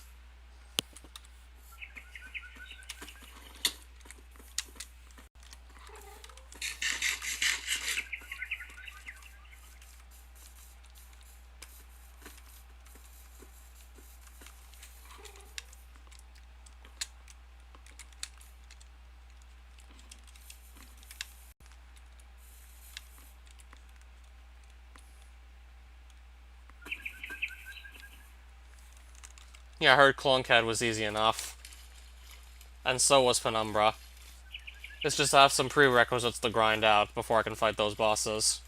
Speaker 1: Yeah, I heard Clunkhead was easy enough. And so was Penumbra. It's just I have some prerequisites to grind out before I can fight those bosses.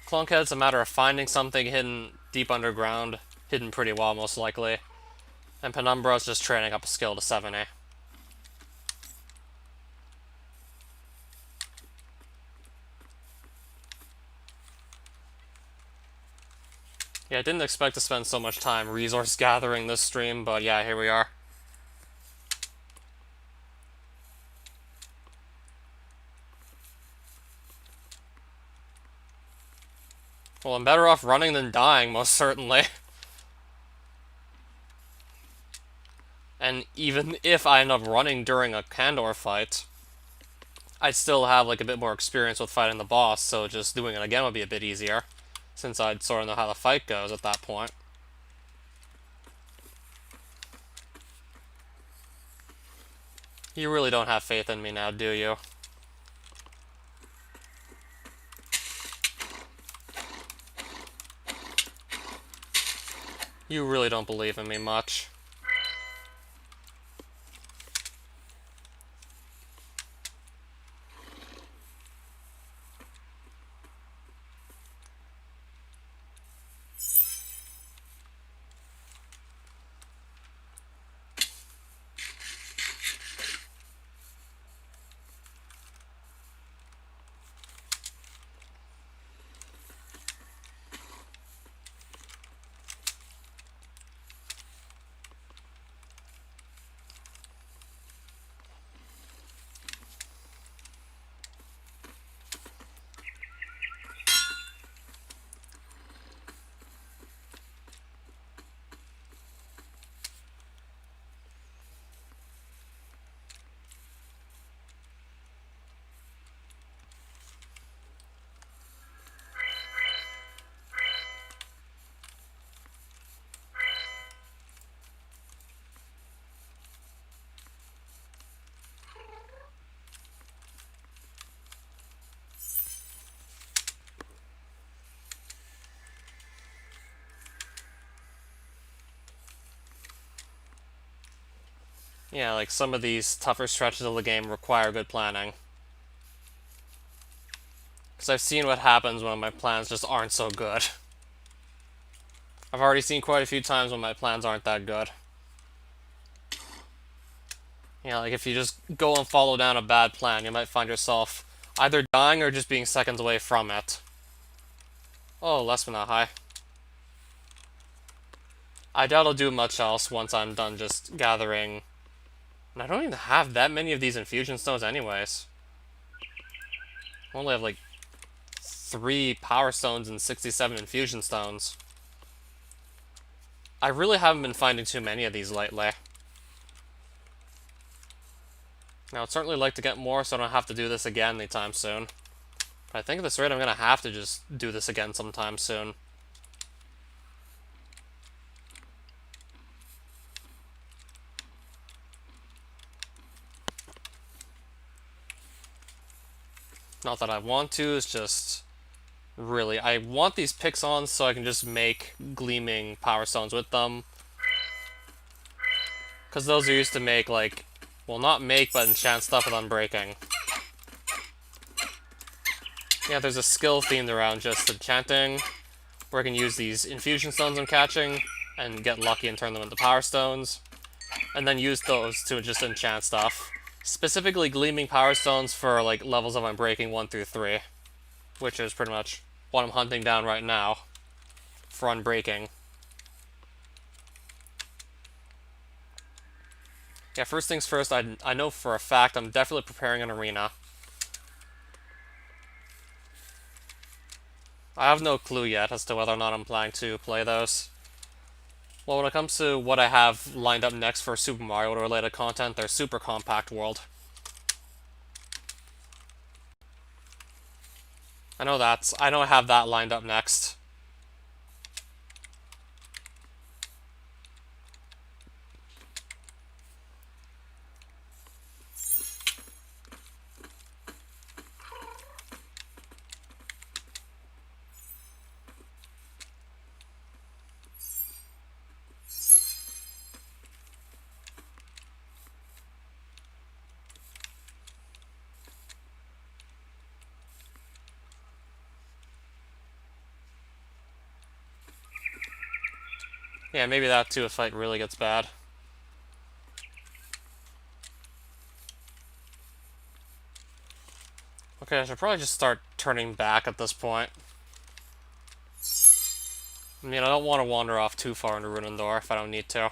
Speaker 1: Clunkhead's a matter of finding something hidden deep underground, hidden pretty well most likely. And Penumbra's just training up a skill to 70. Yeah, I didn't expect to spend so much time resource gathering this stream, but yeah, here we are. Well, I'm better off running than dying, most certainly. And even if I end up running during a Kandor fight, I'd still have like a bit more experience with fighting the boss, so just doing it again would be a bit easier, since I'd sort of know how the fight goes at that point. You really don't have faith in me now, do you? You really don't believe in me much. Yeah, like some of these tougher stretches of the game require good planning. Because I've seen what happens when my plans just aren't so good. I've already seen quite a few times when my plans aren't that good. Yeah, like if you just go and follow down a bad plan, you might find yourself either dying or just being seconds away from it. Oh, less but not high. I doubt I'll do much else once I'm done just gathering. And I don't even have that many of these infusion stones anyways. I only have like 3 power stones and 67 infusion stones. I really haven't been finding too many of these lately. Now, I'd certainly like to get more so I don't have to do this again anytime soon. But I think at this rate I'm going to have to just do this again sometime soon. Not that I want to, it's just... Really, I want these picks on so I can just make gleaming power stones with them. Because those are used to make, like... Well, not make, but enchant stuff with Unbreaking. Yeah, there's a skill themed around just enchanting, where I can use these infusion stones I'm catching, and get lucky and turn them into power stones. And then use those to just enchant stuff. Specifically gleaming power stones for, like, levels of Unbreaking 1 through 3. Which is pretty much what I'm hunting down right now for Unbreaking. Yeah, first things first, I know for a fact I'm definitely preparing an arena. I have no clue yet as to whether or not I'm planning to play those. Well, when it comes to what I have lined up next for Super Mario related content, there's Super Compact World. I know I have that lined up next. Yeah, maybe that too if fight really gets bad. Okay, I should probably just start turning back at this point. I mean, I don't want to wander off too far into Runendor if I don't need to.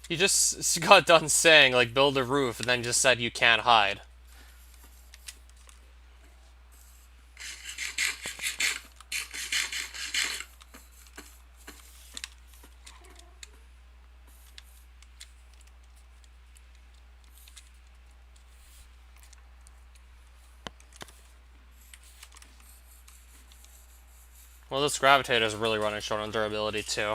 Speaker 1: You just got done saying, like, build a roof, and then just said you can't hide. Well, this gravitator is really running short on durability, too.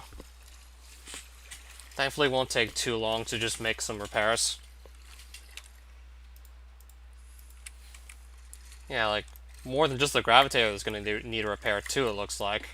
Speaker 1: Thankfully, it won't take too long to just make some repairs. Yeah, like, more than just the gravitator is going to need a repair, too, it looks like.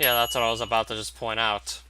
Speaker 1: Yeah, that's what I was about to just point out.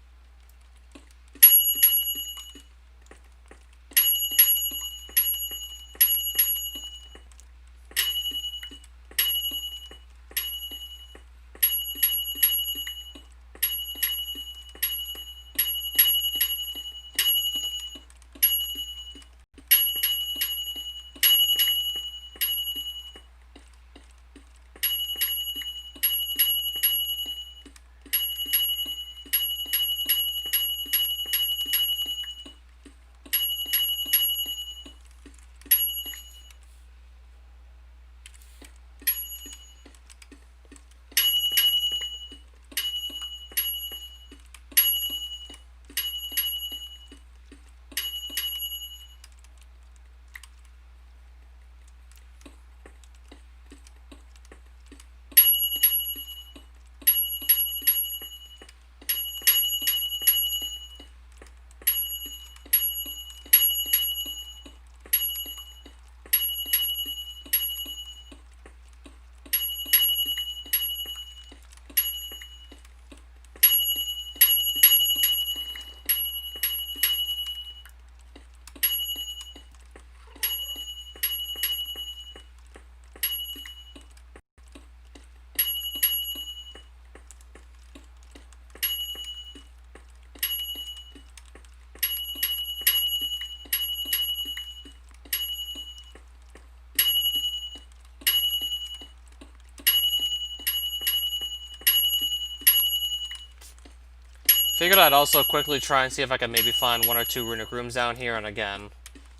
Speaker 1: Figured I'd also quickly try and see if I could maybe find one or two runic rooms down here, and again,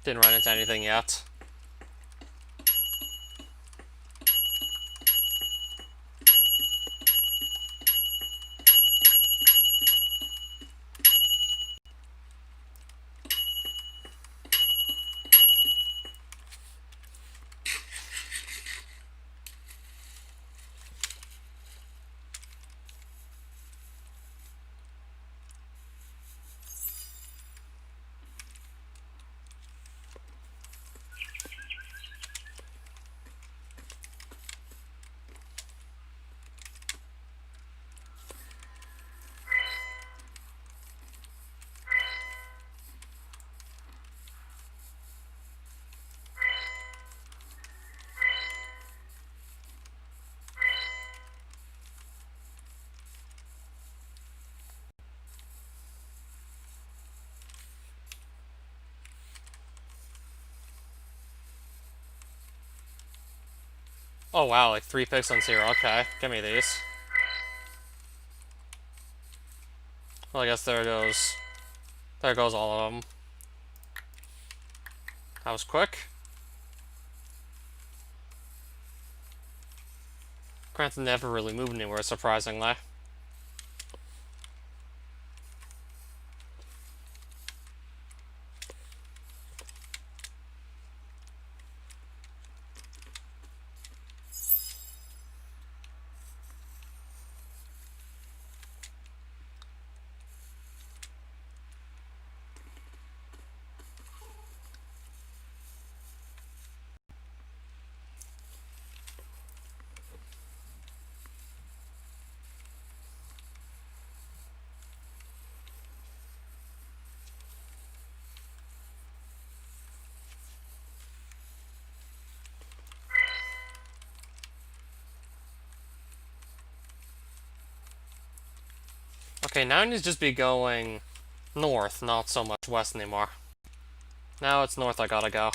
Speaker 1: didn't run into anything yet. Oh wow, like 3 pixels here, okay. Give me these. Well, I guess there goes... There goes all of them. That was quick. Granted, never really moved anywhere, surprisingly. Okay, now I need to just be going north, not so much west anymore. Now it's north I gotta go.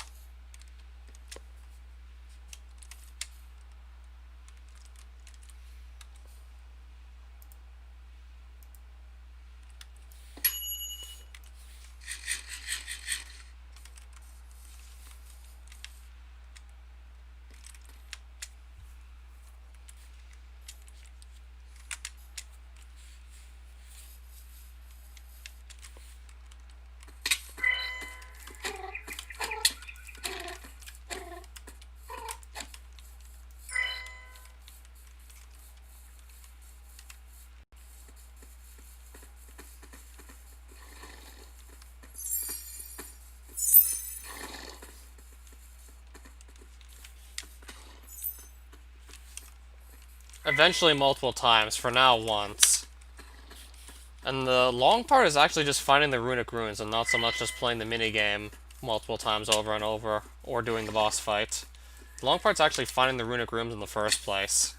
Speaker 1: Eventually multiple times, for now once. And the long part is actually just finding the runic runes and not so much just playing the minigame multiple times over and over, or doing the boss fight. The long part's actually finding the runic runes in the first place.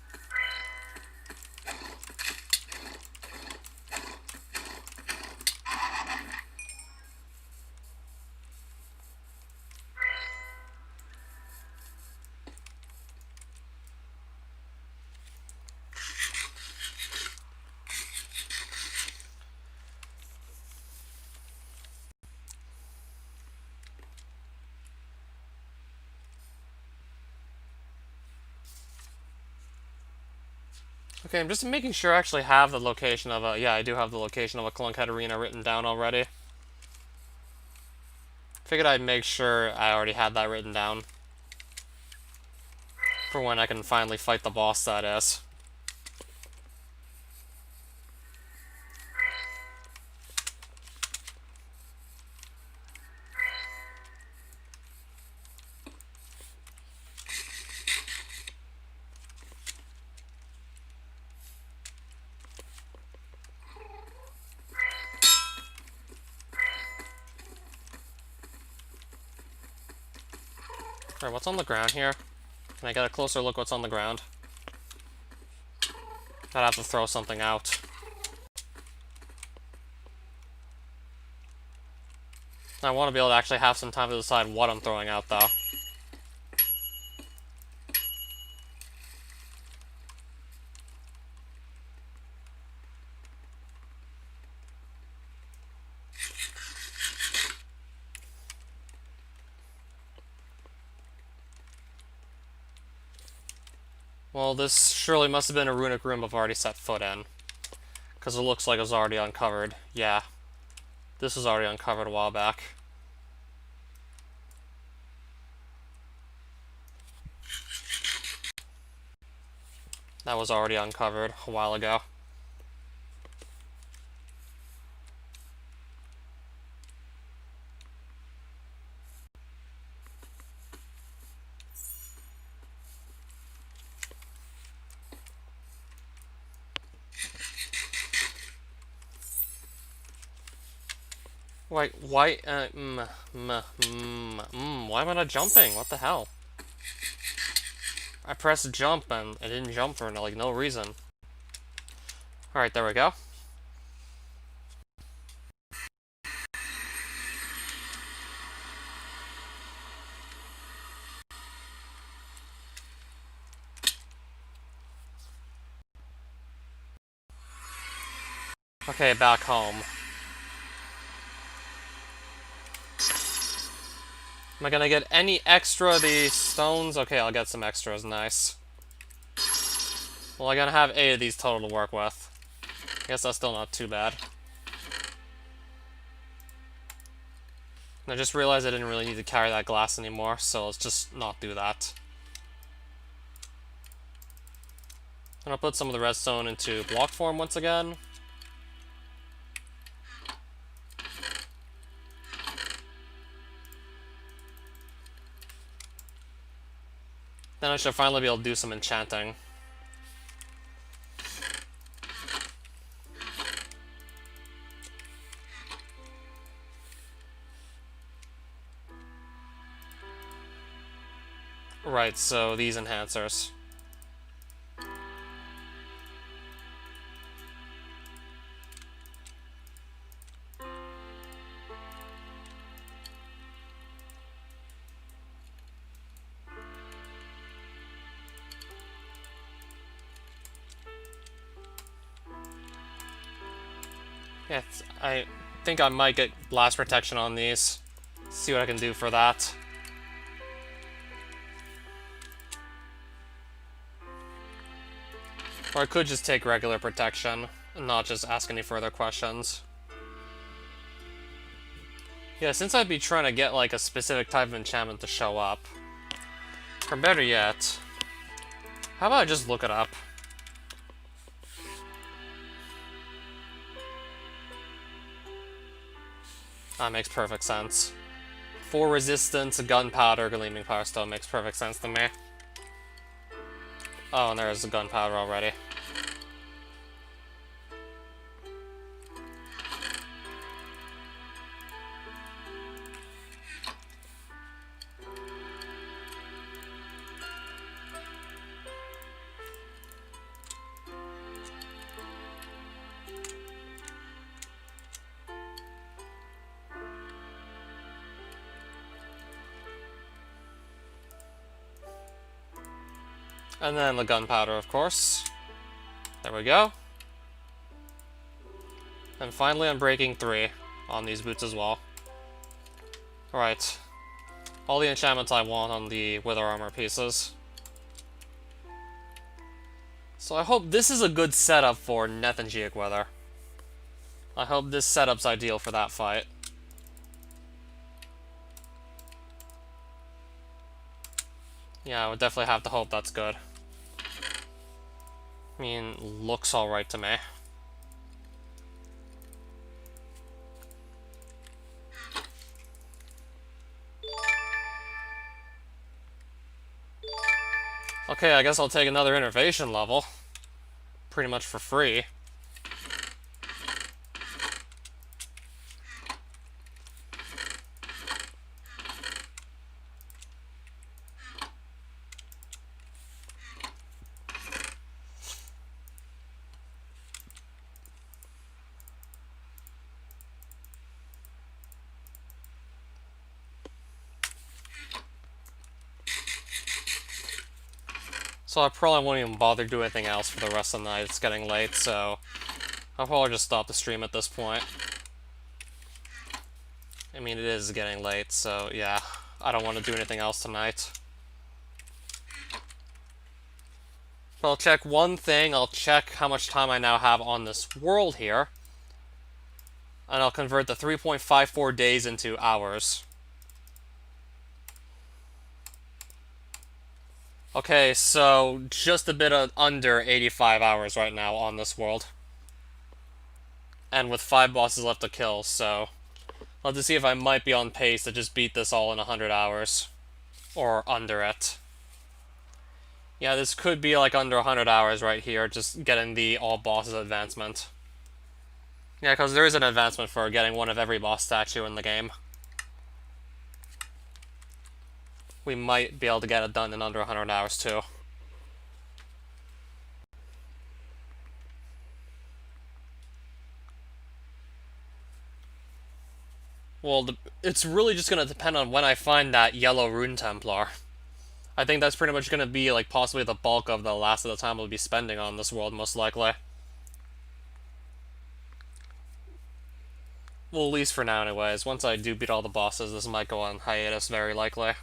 Speaker 1: Okay, I'm just making sure I actually have the location of a... Yeah, I do have the location of a Clunkhead Arena written down already. Figured I'd make sure I already had that written down. For when I can finally fight the boss, that is. Alright, what's on the ground here? Can I get a closer look what's on the ground? I'd have to throw something out. I want to be able to actually have some time to decide what I'm throwing out, though. Well, this surely must have been a runic room I've already set foot in. Because it looks like it was already uncovered. Yeah. This was already uncovered a while back. That was already uncovered a while ago. Wait, why, why am I not jumping? What the hell? I pressed jump and it didn't jump for, like, no reason. Alright, there we go. Okay, back home. Am I gonna get any extra of these stones? Okay, I'll get some extras, nice. Well, I'm gonna have 8 of these total to work with. I guess that's still not too bad. And I just realized I didn't really need to carry that glass anymore, so let's just not do that. And I'll put some of the redstone into block form once again. Then I should finally be able to do some enchanting. Right, so these enhancers. Yeah, I think I might get blast protection on these. See what I can do for that. Or I could just take regular protection and not just ask any further questions. Yeah, since I'd be trying to get like a specific type of enchantment to show up. Or better yet, how about I just look it up? That makes perfect sense. 4 resistance, gunpowder, gleaming power stone makes perfect sense to me. Oh, and there's the gunpowder already. And then the gunpowder, of course. There we go. And finally I'm breaking 3 on these boots as well. Alright. All the enchantments I want on the Wither Armor pieces. So I hope this is a good setup for Nethengiek Wither. I hope this setup's ideal for that fight. Yeah, I would definitely have to hope that's good. I mean, looks alright to me. Okay, I guess I'll take another innovation level. Pretty much for free. So I probably won't even bother doing anything else for the rest of the night. It's getting late, so I'll probably just stop the stream at this point. I mean, it is getting late, so yeah, I don't want to do anything else tonight. But I'll check one thing. I'll check how much time I now have on this world here. And I'll convert the 3.54 days into hours. Okay, so just a bit under 85 hours right now on this world. And with 5 bosses left to kill, so I'll have to see if I might be on pace to just beat this all in 100 hours. Or under it. Yeah, this could be like under 100 hours right here, just getting the all bosses advancement. Yeah, because there is an advancement for getting one of every boss statue in the game. We might be able to get it done in under 100 hours too. Well, it's really just going to depend on when I find that yellow rune Templar. I think that's pretty much going to be like possibly the bulk of the last of the time we'll be spending on this world, most likely. Well, at least for now anyways. Once I do beat all the bosses, this might go on hiatus very likely.